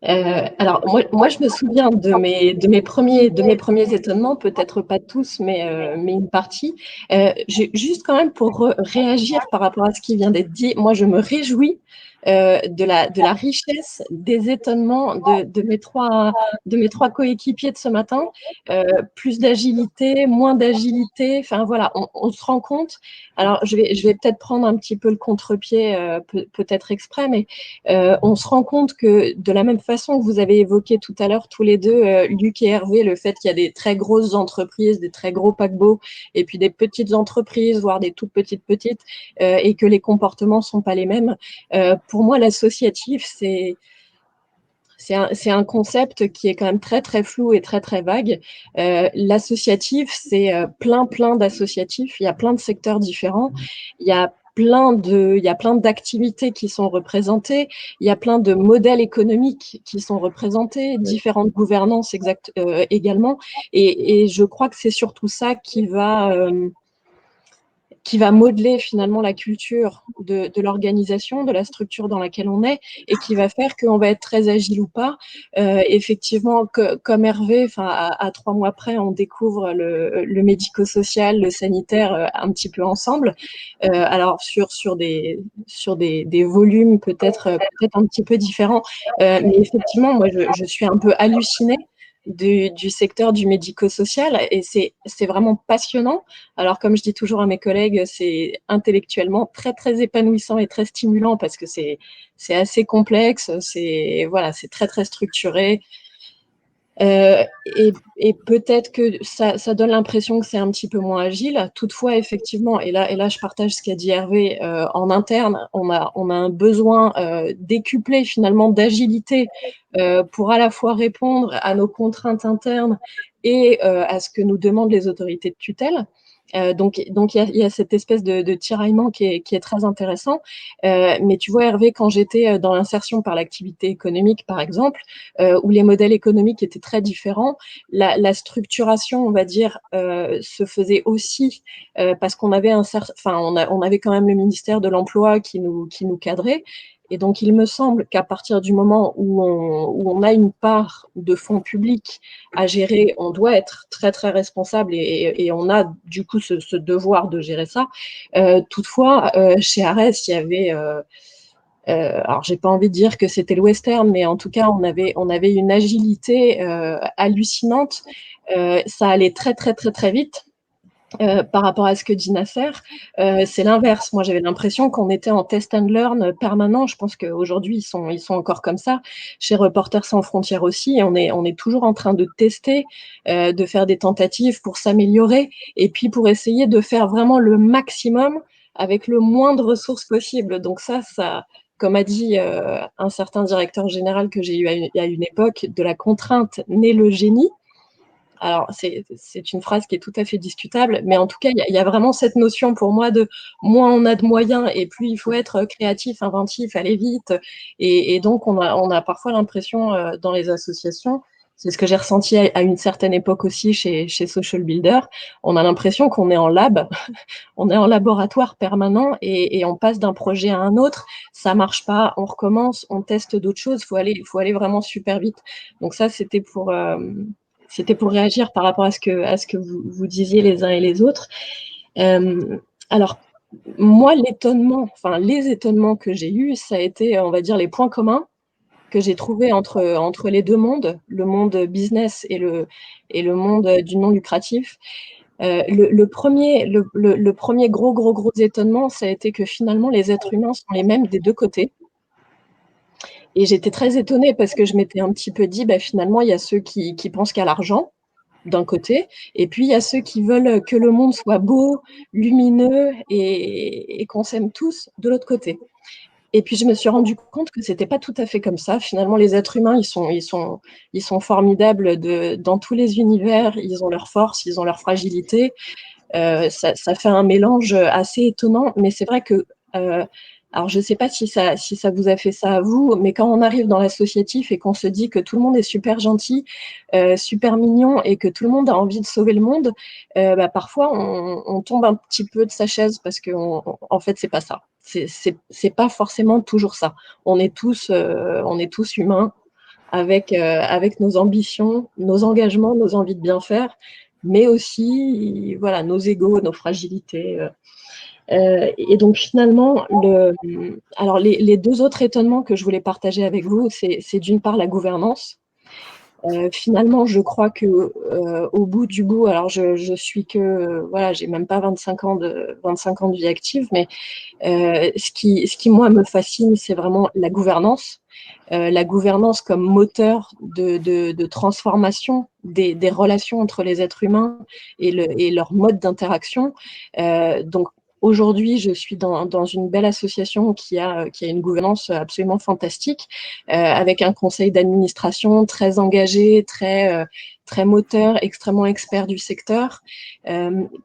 Alors, moi, je me souviens de mes premiers étonnements, peut-être pas tous, mais une partie. Juste quand même pour réagir par rapport à ce qui vient d'être dit, moi, je me réjouis de la richesse des étonnements de mes trois coéquipiers de ce matin. Plus d'agilité, moins d'agilité, enfin voilà, on se rend compte. Alors, je vais peut-être prendre un petit peu le contre-pied, peut-être exprès, mais on se rend compte que de la même façon que vous avez évoqué tout à l'heure tous les deux, Luc et Hervé, le fait qu'il y a des très grosses entreprises, des très gros paquebots, et puis des petites entreprises, voire des toutes petites, et que les comportements ne sont pas les mêmes. Pour moi, l'associatif, c'est un concept qui est quand même très, très flou et très, très vague. L'associatif, c'est plein d'associatifs. Il y a plein de secteurs différents. Il y a plein d'activités qui sont représentées. Il y a plein de modèles économiques qui sont représentés, différentes gouvernances également. Et je crois que c'est surtout ça qui va modeler finalement la culture de l'organisation, de la structure dans laquelle on est, et qui va faire qu'on va être très agile ou pas. Effectivement, comme Hervé, à 3 mois près, on découvre le médico-social, le sanitaire un petit peu ensemble. Alors sur des volumes peut-être un petit peu différents, mais effectivement, moi je suis un peu hallucinée du secteur du médico-social, et c'est vraiment passionnant. Alors, comme je dis toujours à mes collègues, c'est intellectuellement très, très épanouissant et très stimulant parce que c'est assez complexe, voilà, c'est très, très structuré. Et peut-être que ça donne l'impression que c'est un petit peu moins agile. Toutefois, effectivement, et là je partage ce qu'a dit Hervé, en interne, on a un besoin décuplé finalement d'agilité pour à la fois répondre à nos contraintes internes et à ce que nous demandent les autorités de tutelle. Donc il y a cette espèce de tiraillement qui est très intéressant. Mais tu vois, Hervé, quand j'étais dans l'insertion par l'activité économique, par exemple, où les modèles économiques étaient très différents, la structuration, on va dire, se faisait aussi parce qu'on avait on avait quand même le ministère de l'Emploi qui nous cadrait. Et donc, il me semble qu'à partir du moment où on a une part de fonds publics à gérer, on doit être très, très responsable et on a du coup ce devoir de gérer ça. Toutefois, chez Ares, il y avait... alors, j'ai pas envie de dire que c'était le western, mais en tout cas, on avait une agilité hallucinante. Ça allait très, très, très, très vite. Par rapport à ce que dit Nasser, c'est l'inverse. Moi, j'avais l'impression qu'on était en test and learn permanent. Je pense qu'aujourd'hui, ils sont encore comme ça. Chez Reporters sans frontières aussi, on est toujours en train de tester, de faire des tentatives pour s'améliorer et puis pour essayer de faire vraiment le maximum avec le moins de ressources possible. Donc ça, comme a dit un certain directeur général que j'ai eu à une époque, de la contrainte naît le génie. Alors, c'est une phrase qui est tout à fait discutable, mais en tout cas, il y a vraiment cette notion pour moi de moins on a de moyens et plus il faut être créatif, inventif, aller vite. Et donc, on a parfois l'impression dans les associations, c'est ce que j'ai ressenti à une certaine époque aussi chez Social Builder, on a l'impression qu'on est en lab, on est en laboratoire permanent et on passe d'un projet à un autre, ça marche pas, on recommence, on teste d'autres choses, faut aller vraiment super vite. Donc ça, c'était pour réagir par rapport à ce que vous disiez les uns et les autres. Alors, moi, les étonnements que j'ai eus, ça a été, on va dire, les points communs que j'ai trouvés entre les deux mondes, le monde business et le monde du non lucratif. Le premier gros étonnement, ça a été que finalement, les êtres humains sont les mêmes des deux côtés. Et j'étais très étonnée parce que je m'étais un petit peu dit, finalement, il y a ceux qui pensent qu'à l'argent, d'un côté, et puis il y a ceux qui veulent que le monde soit beau, lumineux et qu'on s'aime tous de l'autre côté. Et puis je me suis rendu compte que c'était pas tout à fait comme ça. Finalement, les êtres humains, ils sont formidables dans tous les univers. Ils ont leur force, ils ont leur fragilité. Ça fait un mélange assez étonnant, mais c'est vrai que alors, je ne sais pas si ça vous a fait ça à vous, mais quand on arrive dans l'associatif et qu'on se dit que tout le monde est super gentil, super mignon et que tout le monde a envie de sauver le monde, parfois, on tombe un petit peu de sa chaise parce qu'en fait, c'est pas ça. C'est pas forcément toujours ça. On est tous humains avec nos ambitions, nos engagements, nos envies de bien faire, mais aussi voilà, nos égos, nos fragilités. Et donc finalement, alors les deux autres étonnements que je voulais partager avec vous, c'est d'une part la gouvernance. Finalement, je crois que au bout du bout, alors je suis que voilà, j'ai même pas 25 ans de vie active, mais ce qui moi me fascine, c'est vraiment la gouvernance. La gouvernance comme moteur de transformation des relations entre les êtres humains et leur mode d'interaction. Donc aujourd'hui, je suis dans une belle association qui a une gouvernance absolument fantastique, avec un conseil d'administration très engagé, très moteur, extrêmement expert du secteur,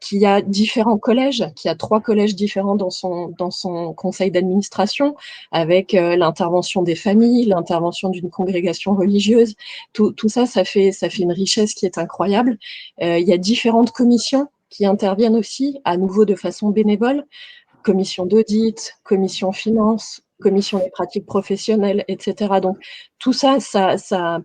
qui a différents collèges, qui a 3 collèges différents dans son conseil d'administration, avec l'intervention des familles, l'intervention d'une congrégation religieuse. Tout ça, ça fait une richesse qui est incroyable. Il y a différentes commissions qui interviennent aussi, à nouveau de façon bénévole, commission d'audit, commission finance, commission des pratiques professionnelles, etc. Donc tout ça, ça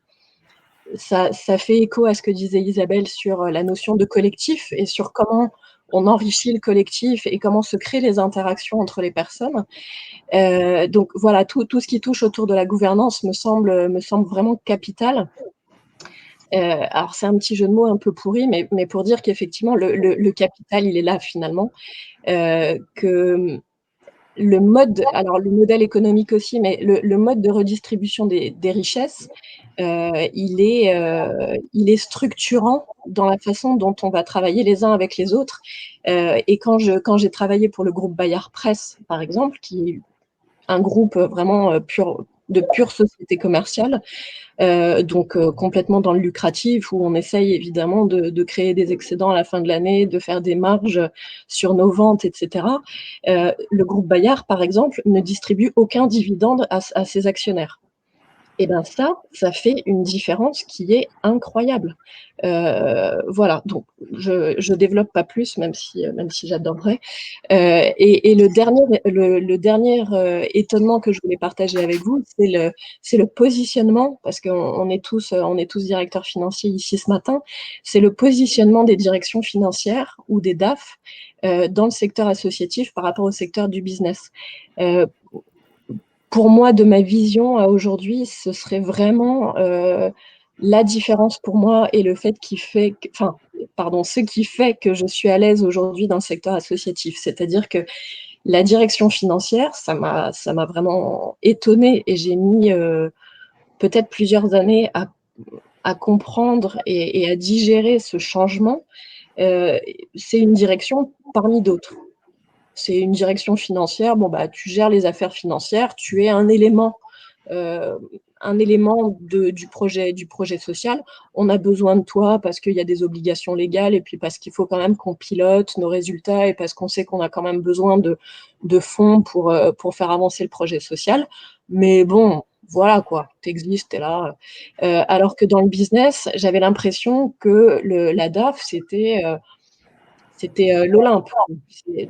fait écho à ce que disait Isabelle sur la notion de collectif et sur comment on enrichit le collectif et comment se créent les interactions entre les personnes. Donc voilà, tout ce qui touche autour de la gouvernance me semble vraiment capital. Alors c'est un petit jeu de mots un peu pourri, mais pour dire qu'effectivement le capital il est là finalement, que le modèle économique aussi, mais le mode de redistribution des richesses, il est structurant dans la façon dont on va travailler les uns avec les autres. Et quand j'ai travaillé pour le groupe Bayard Presse, par exemple, qui est un groupe vraiment de pure société commerciale, donc complètement dans le lucratif, où on essaye évidemment de créer des excédents à la fin de l'année, de faire des marges sur nos ventes, etc. Le groupe Bayard, par exemple, ne distribue aucun dividende à ses actionnaires. Et bien ça fait une différence qui est incroyable. Voilà, donc je développe pas plus, même si j'adorerais. Et le dernier étonnement que je voulais partager avec vous, c'est le positionnement, parce qu'on est tous directeurs financiers ici ce matin, c'est le positionnement des directions financières ou des DAF dans le secteur associatif par rapport au secteur du business. Pour moi, de ma vision à aujourd'hui, ce serait vraiment la différence pour moi et le fait ce qui fait que je suis à l'aise aujourd'hui dans le secteur associatif. C'est-à-dire que la direction financière, ça m'a vraiment étonnée et j'ai mis peut-être plusieurs années à comprendre et à digérer ce changement. C'est une direction parmi d'autres. C'est une direction financière. Bon, bah, tu gères les affaires financières, tu es un élément du projet social. On a besoin de toi parce qu'il y a des obligations légales et puis parce qu'il faut quand même qu'on pilote nos résultats et parce qu'on sait qu'on a quand même besoin de fonds pour faire avancer le projet social. Mais bon, voilà quoi, tu existes, tu es là. Alors que dans le business, j'avais l'impression que la DAF, c'était l'Olympe.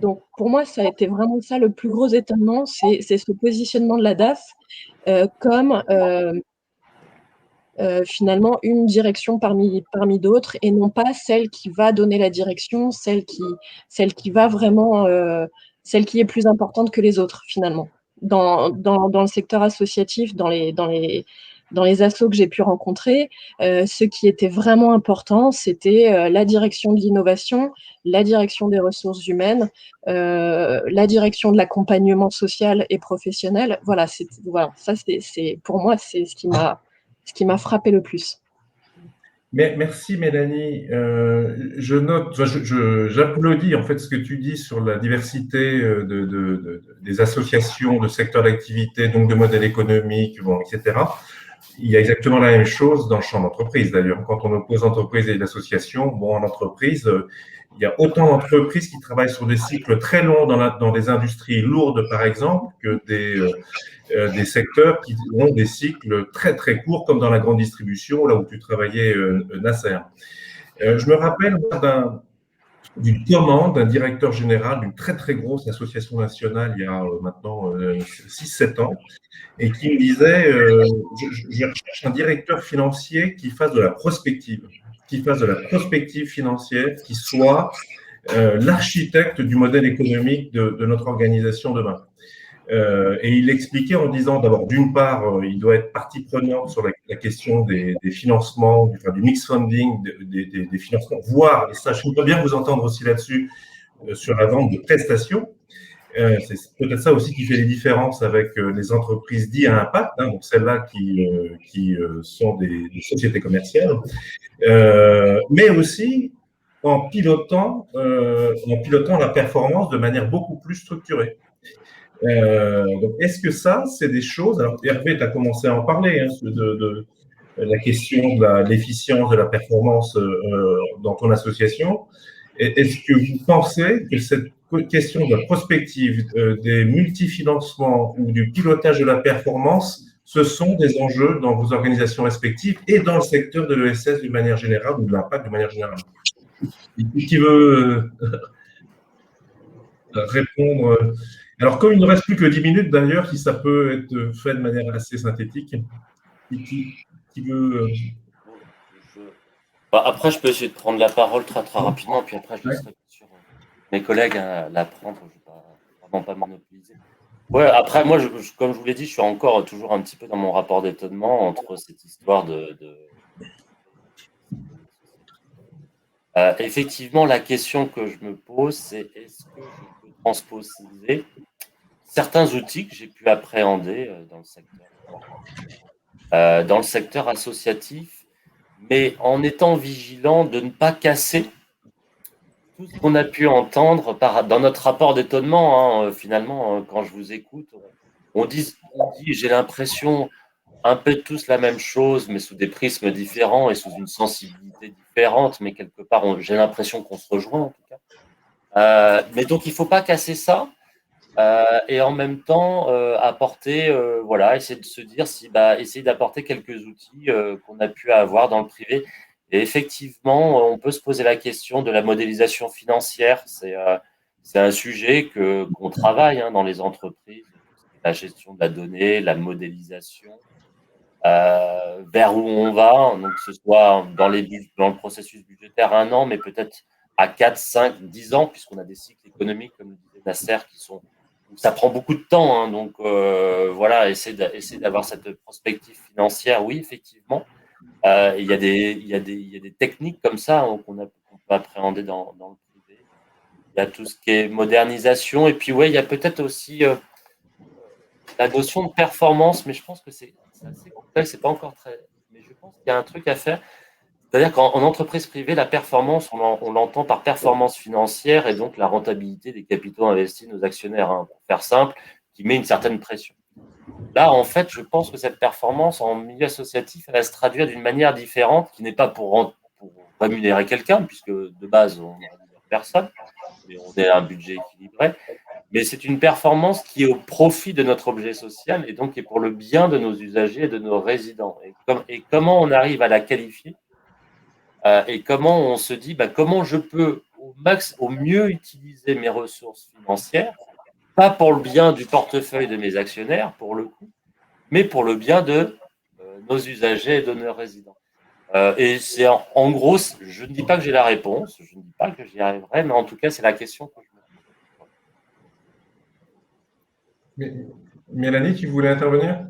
Donc, pour moi, ça a été vraiment ça le plus gros étonnement, c'est ce positionnement de la DAF comme finalement une direction parmi d'autres et non pas celle qui va donner la direction, celle qui va vraiment, celle qui est plus importante que les autres finalement. Dans le secteur associatif, dans les assos que j'ai pu rencontrer, ce qui était vraiment important, c'était la direction de l'innovation, la direction des ressources humaines, la direction de l'accompagnement social et professionnel. Voilà, ça c'est pour moi, c'est ce qui m'a frappé le plus. Merci Mélanie. Je note, j'applaudis en fait ce que tu dis sur la diversité des associations, de secteurs d'activité, donc de modèles économiques, bon, etc. Il y a exactement la même chose dans le champ d'entreprise d'ailleurs. Quand on oppose entreprise et l'association, bon, en entreprise, il y a autant d'entreprises qui travaillent sur des cycles très longs dans des industries lourdes, par exemple, que des secteurs qui ont des cycles très, très courts, comme dans la grande distribution, là où tu travaillais, Nasser. Je me rappelle d'une commande d'un directeur général d'une très très grosse association nationale il y a maintenant 6-7 ans, et qui me disait je recherche un directeur financier qui fasse de la prospective, financière, qui soit l'architecte du modèle économique de notre organisation demain. Et il expliquait en disant d'abord, d'une part, il doit être partie prenante sur la question des financements, du mix funding, des financements, voire, et ça, je voudrais bien vous entendre aussi là-dessus, sur la vente de prestations. C'est peut-être ça aussi qui fait les différences avec les entreprises dites à impact, hein, donc celles-là qui sont des sociétés commerciales, mais aussi en pilotant la performance de manière beaucoup plus structurée. Donc, est-ce que ça, c'est des choses… Alors, Hervé, tu as commencé à en parler, hein, de la question de l'efficience, de la performance dans ton association. Est-ce que vous pensez que cette question de la prospective, des multifinancements ou du pilotage de la performance, ce sont des enjeux dans vos organisations respectives et dans le secteur de l'ESS d'une manière générale ou de l'impact de manière générale? Qui veut répondre? Alors, comme il ne reste plus que 10 minutes d'ailleurs, si ça peut être fait de manière assez synthétique, qui veut… Après, je peux essayer de prendre la parole très très rapidement, puis après, je laisserai sur mes collègues la prendre. Je ne vais vraiment pas monopoliser. Ouais, après, moi, comme je vous l'ai dit, je suis encore toujours un petit peu dans mon rapport d'étonnement entre cette histoire effectivement, la question que je me pose, c'est est-ce que je peux transposer certains outils que j'ai pu appréhender dans le secteur associatif, mais en étant vigilant de ne pas casser tout ce qu'on a pu entendre dans notre rapport d'étonnement. Hein, finalement, quand je vous écoute, on dit j'ai l'impression un peu tous la même chose, mais sous des prismes différents et sous une sensibilité différente, mais quelque part, j'ai l'impression qu'on se rejoint en tout cas. Mais donc, il ne faut pas casser ça. Et en même temps, apporter, essayer de se dire essayer d'apporter quelques outils qu'on a pu avoir dans le privé. Et effectivement, on peut se poser la question de la modélisation financière. C'est un sujet qu'on travaille dans les entreprises, la gestion de la donnée, la modélisation, vers où on va, donc que ce soit dans le processus budgétaire 1 an, mais peut-être à 4, 5, 10 ans, puisqu'on a des cycles économiques, comme le disait Nasser, où ça prend beaucoup de temps. Hein, donc essayer d'avoir cette prospective financière, oui, effectivement. Il y a des techniques comme ça qu'on peut appréhender dans le privé. Il y a tout ce qui est modernisation. Et puis, il y a peut-être aussi la notion de performance, mais je pense que c'est assez complexe, c'est pas encore très… Mais je pense qu'il y a un truc à faire. C'est-à-dire qu'en entreprise privée, la performance, on l'entend par performance financière et donc la rentabilité des capitaux investis de nos actionnaires, hein, pour faire simple, qui met une certaine pression. Là, en fait, je pense que cette performance en milieu associatif, elle va se traduire d'une manière différente, qui n'est pas pour rémunérer quelqu'un, puisque de base, on ne rémunère personne, mais on a un budget équilibré. Mais c'est une performance qui est au profit de notre objet social et donc qui est pour le bien de nos usagers et de nos résidents. Et comment on arrive à la qualifier et comment on se dit comment je peux au mieux utiliser mes ressources financières, pas pour le bien du portefeuille de mes actionnaires, pour le coup, mais pour le bien de nos usagers et de nos résidents. Et c'est en gros, je ne dis pas que j'ai la réponse, je ne dis pas que j'y arriverai, mais en tout cas, c'est la question que je me pose. Mélanie, tu voulais intervenir?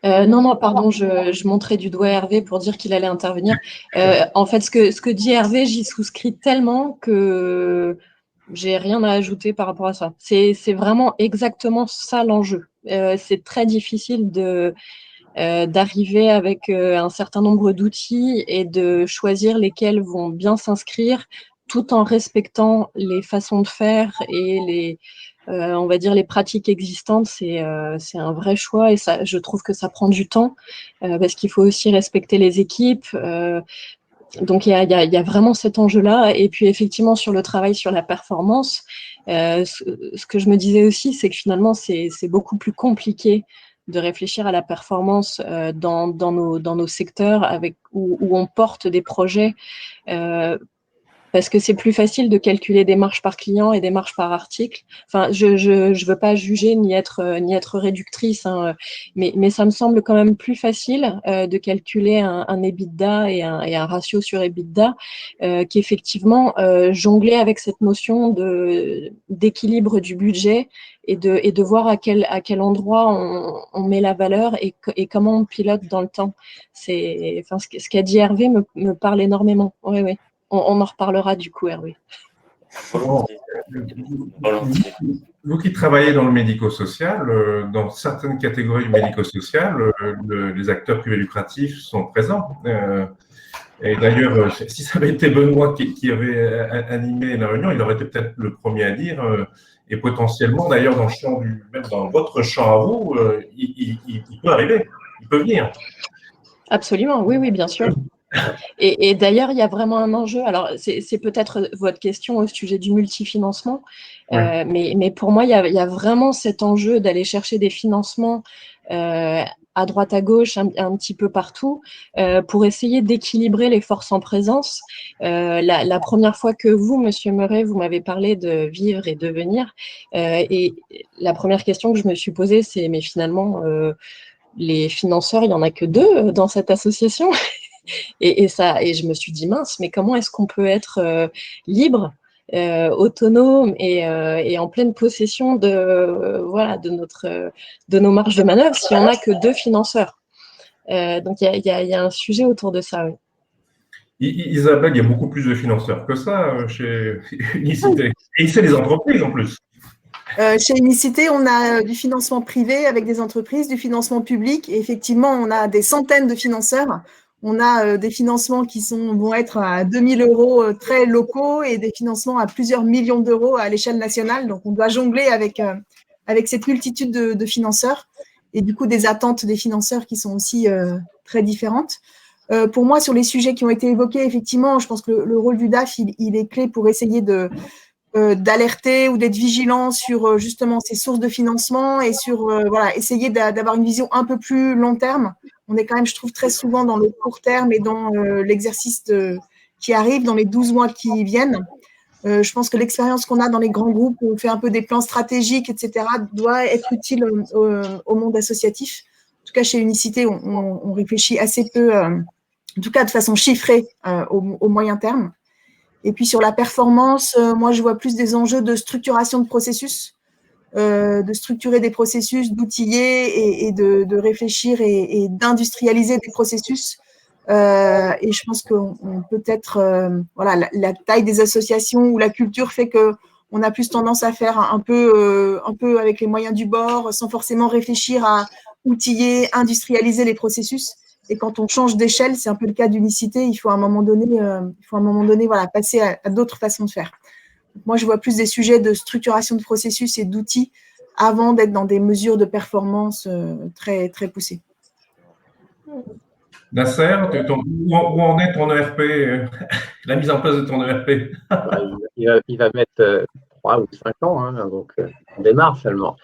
Non, pardon, je montrais du doigt Hervé pour dire qu'il allait intervenir. En fait, ce que dit Hervé, j'y souscris tellement que j'ai rien à ajouter par rapport à ça. C'est vraiment exactement ça l'enjeu. C'est très difficile d'arriver avec un certain nombre d'outils et de choisir lesquels vont bien s'inscrire tout en respectant les façons de faire et on va dire les pratiques existantes. C'est un vrai choix et ça, je trouve que ça prend du temps parce qu'il faut aussi respecter les équipes. Donc, il y a vraiment cet enjeu-là. Et puis, effectivement, sur le travail sur la performance, ce que je me disais aussi, c'est que finalement, c'est beaucoup plus compliqué de réfléchir à la performance dans nos secteurs où on porte des projets parce que c'est plus facile de calculer des marges par client et des marges par article. Enfin, je veux pas juger ni être réductrice, hein, mais ça me semble quand même plus facile de calculer un EBITDA et un ratio sur EBITDA qu'effectivement jongler avec cette notion d'équilibre du budget et de voir à quel endroit on met la valeur et comment on pilote dans le temps. Enfin, ce qu'a dit Hervé me parle énormément. Oui, oui. On en reparlera du coup, Hervé. Volontiers. Volontiers. Vous qui travaillez dans le médico-social, dans certaines catégories du médico-social, les acteurs privés lucratifs sont présents. Et d'ailleurs, si ça avait été Benoît qui avait animé la réunion, il aurait été peut-être le premier à dire, et potentiellement, d'ailleurs, même dans votre champ à vous, il peut arriver, il peut venir. Absolument, oui, oui, bien sûr. Et d'ailleurs, il y a vraiment un enjeu. Alors, c'est peut-être votre question au sujet du multifinancement, Ouais. mais pour moi, il y a vraiment cet enjeu d'aller chercher des financements à droite, à gauche, un petit peu partout, pour essayer d'équilibrer les forces en présence. La première fois que vous, Monsieur Meuret, vous m'avez parlé de vivre et devenir, et la première question que je me suis posée, c'est mais finalement, les financeurs, il n'y en a que 2 dans cette association. Et je me suis dit, mince, mais comment est-ce qu'on peut être libre, autonome et en pleine possession de nos marges de manœuvre si on n'a que 2 financeurs. Donc, il y a un sujet autour de ça. Oui. Isabelle, il y a beaucoup plus de financeurs que ça chez Unicité. Et c'est les entreprises en plus. Chez Unicité, on a du financement privé avec des entreprises, du financement public. Et effectivement, on a des centaines de financeurs. On a des financements qui vont être à 2 000 € très locaux et des financements à plusieurs millions d'euros à l'échelle nationale. Donc, on doit jongler avec cette multitude de financeurs et du coup des attentes des financeurs qui sont aussi très différentes. Pour moi, sur les sujets qui ont été évoqués, effectivement, je pense que le rôle du DAF, il est clé pour essayer d'alerter ou d'être vigilant sur justement ces sources de financement et sur essayer d'avoir une vision un peu plus long terme. On est quand même, je trouve, très souvent dans le court terme et dans l'exercice qui arrive, dans les 12 mois qui viennent. Je pense que l'expérience qu'on a dans les grands groupes, où on fait un peu des plans stratégiques, etc., doit être utile au monde associatif. En tout cas, chez Unicité, on réfléchit assez peu, en tout cas de façon chiffrée, au moyen terme. Et puis sur la performance, moi je vois plus des enjeux de structuration de processus, de structurer des processus, d'outiller et de réfléchir et d'industrialiser des processus. Et je pense qu'on peut-être, la taille des associations ou la culture fait qu'on a plus tendance à faire un peu avec les moyens du bord, sans forcément réfléchir à outiller, industrialiser les processus. Et quand on change d'échelle, c'est un peu le cas d'Unicité, il faut à un moment donné, passer à d'autres façons de faire. Moi, je vois plus des sujets de structuration de processus et d'outils avant d'être dans des mesures de performance très, très poussées. Nasser, où en est ton ERP, la mise en place de ton ERP? Il va mettre 3 ou 5 ans, hein, donc on démarre seulement.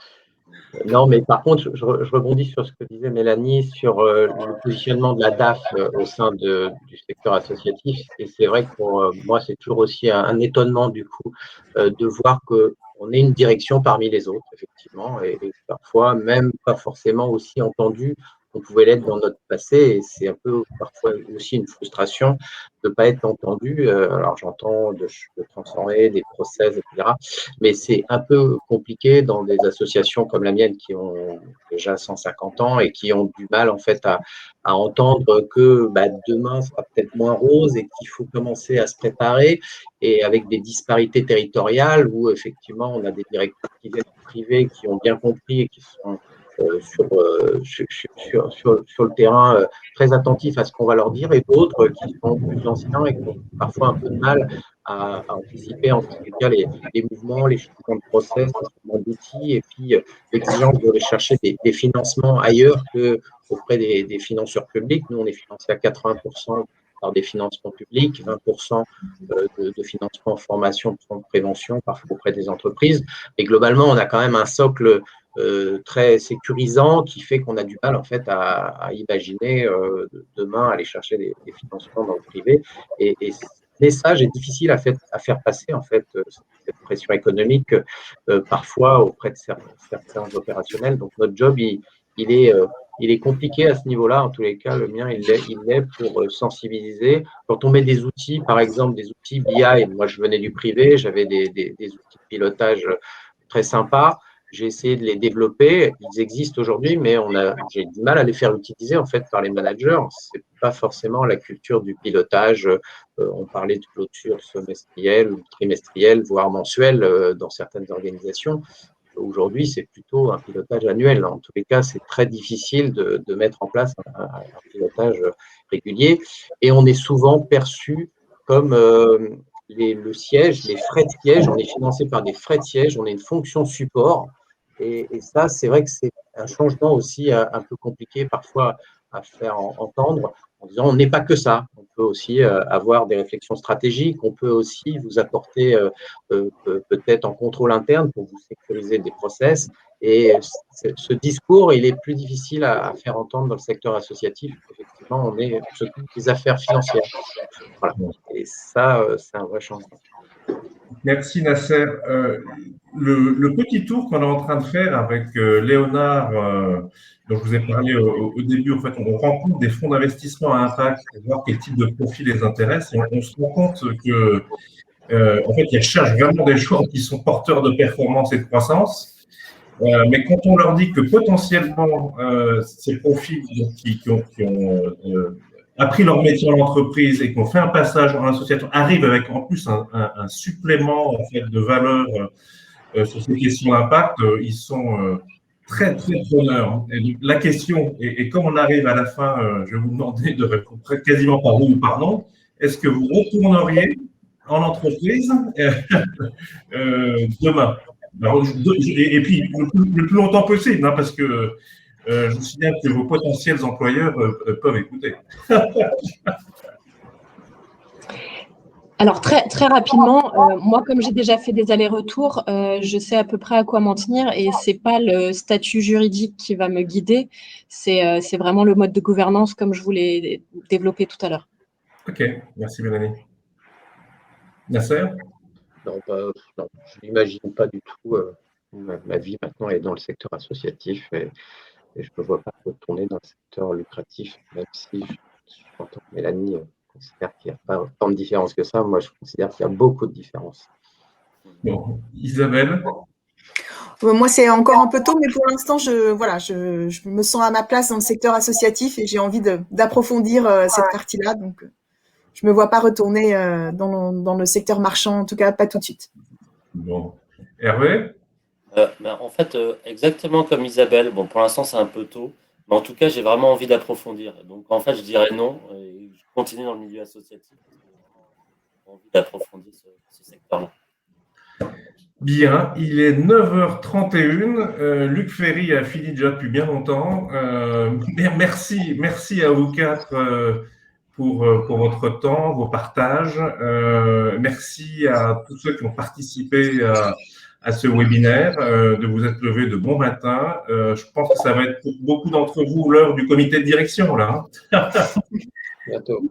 Non, mais par contre, je rebondis sur ce que disait Mélanie sur le positionnement de la DAF au sein du secteur associatif. Et c'est vrai que pour moi, c'est toujours aussi un étonnement du coup de voir qu'on est une direction parmi les autres, effectivement, et parfois même pas forcément aussi entendu qu'on pouvait l'être dans notre passé. Et c'est un peu parfois aussi une frustration de ne pas être entendu. Alors j'entends de transformer des process, etc. Mais c'est un peu compliqué dans des associations comme la mienne qui ont déjà 150 ans et qui ont du mal en fait à entendre que demain sera peut-être moins rose et qu'il faut commencer à se préparer, et avec des disparités territoriales où effectivement on a des directeurs privés qui ont bien compris et qui sont sur le terrain très attentifs à ce qu'on va leur dire, et d'autres qui sont plus anciens et qui ont parfois un peu de mal à anticiper en tout cas les mouvements, les changements de process, les changements d'outils, et puis l'exigence de chercher des financements ailleurs qu'auprès des financeurs publics. Nous, on est financé à 80% par des financements publics, 20% de financement en formation, de prévention, parfois auprès des entreprises. Et globalement, on a quand même un socle très sécurisant qui fait qu'on a du mal en fait à imaginer demain aller chercher des financements dans le privé. Et message est difficile à faire passer, en fait, cette pression économique, parfois auprès de certains opérationnels. Donc, notre job, il est compliqué à ce niveau-là. En tous les cas, le mien, il l'est pour sensibiliser. Quand on met des outils, par exemple, des outils BI, moi, je venais du privé, j'avais des outils de pilotage très sympas. J'ai essayé de les développer. Ils existent aujourd'hui, mais j'ai du mal à les faire utiliser en fait par les managers. C'est pas forcément la culture du pilotage. On parlait de clôture semestrielle ou trimestrielle, voire mensuelle dans certaines organisations. Aujourd'hui, c'est plutôt un pilotage annuel. En tous les cas, c'est très difficile de mettre en place un pilotage régulier. Et on est souvent perçu comme le siège, les frais de siège. On est financé par des frais de siège. On est une fonction support. Et ça, c'est vrai que c'est un changement aussi un peu compliqué parfois à faire entendre en disant on n'est pas que ça. On peut aussi avoir des réflexions stratégiques. On peut aussi vous apporter peut-être en contrôle interne pour vous sécuriser des process. Et ce discours, il est plus difficile à faire entendre dans le secteur associatif. Effectivement, on est surtout des affaires financières. Voilà. Et ça, c'est un vrai changement. Merci Nasser. Le petit tour qu'on est en train de faire avec Léonard, dont je vous ai parlé au début, en fait, on rencontre des fonds d'investissement à impact pour voir quel type de profil les intéresse. Et on se rend compte que, en fait, ils cherchent vraiment des gens qui sont porteurs de performance et de croissance. Mais quand on leur dit que potentiellement ces profils qui ont appris leur métier en entreprise et qu'on fait un passage en association arrivent avec en plus un supplément en fait, de valeur sur ces questions d'impact, ils sont très très preneurs. Et donc, la question, et comme on arrive à la fin, je vais vous demander de répondre quasiment par oui ou par non, est-ce que vous retourneriez en entreprise demain? Alors, et puis le plus longtemps possible, hein, parce que je vous signale que vos potentiels employeurs peuvent écouter. Alors, très, très rapidement, moi, comme j'ai déjà fait des allers-retours, je sais à peu près à quoi m'en tenir et ce n'est pas le statut juridique qui va me guider, c'est vraiment le mode de gouvernance comme je vous l'ai développé tout à l'heure. Ok, merci Mélanie. Nasser? Non, je n'imagine pas du tout. Ma vie maintenant est dans le secteur associatif et je ne me vois pas retourner dans le secteur lucratif, même si j'entends Mélanie considère qu'il n'y a pas tant de différence que ça. Moi, je considère qu'il y a beaucoup de différences. Bon, Isabelle? Moi, c'est encore un peu tôt, mais pour l'instant, je me sens à ma place dans le secteur associatif et j'ai envie d'approfondir cette partie-là. Donc, je ne me vois pas retourner dans le secteur marchand, en tout cas pas tout de suite. Bon. Hervé? En fait, exactement comme Isabelle, bon, pour l'instant c'est un peu tôt, mais en tout cas j'ai vraiment envie d'approfondir. Donc en fait je dirais non, et je continue dans le milieu associatif. J'ai envie d'approfondir ce secteur-là. Bien, il est 9h31. Luc Ferry a fini déjà depuis bien longtemps. Merci à vous quatre pour votre temps, vos partages. Merci à tous ceux qui ont participé à ce webinaire, de vous être levés de bon matin. Je pense que ça va être pour beaucoup d'entre vous l'heure du comité de direction, là. Bientôt.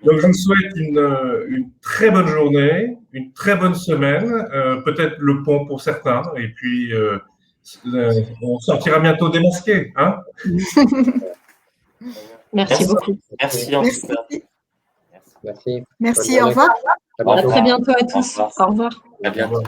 Donc, je vous souhaite une très bonne journée, une très bonne semaine, peut-être le pont pour certains, et puis on sortira bientôt démasqué. Hein. Merci beaucoup. Merci en tout cas. Merci, au revoir. À très bientôt à tous. Au revoir. À bientôt.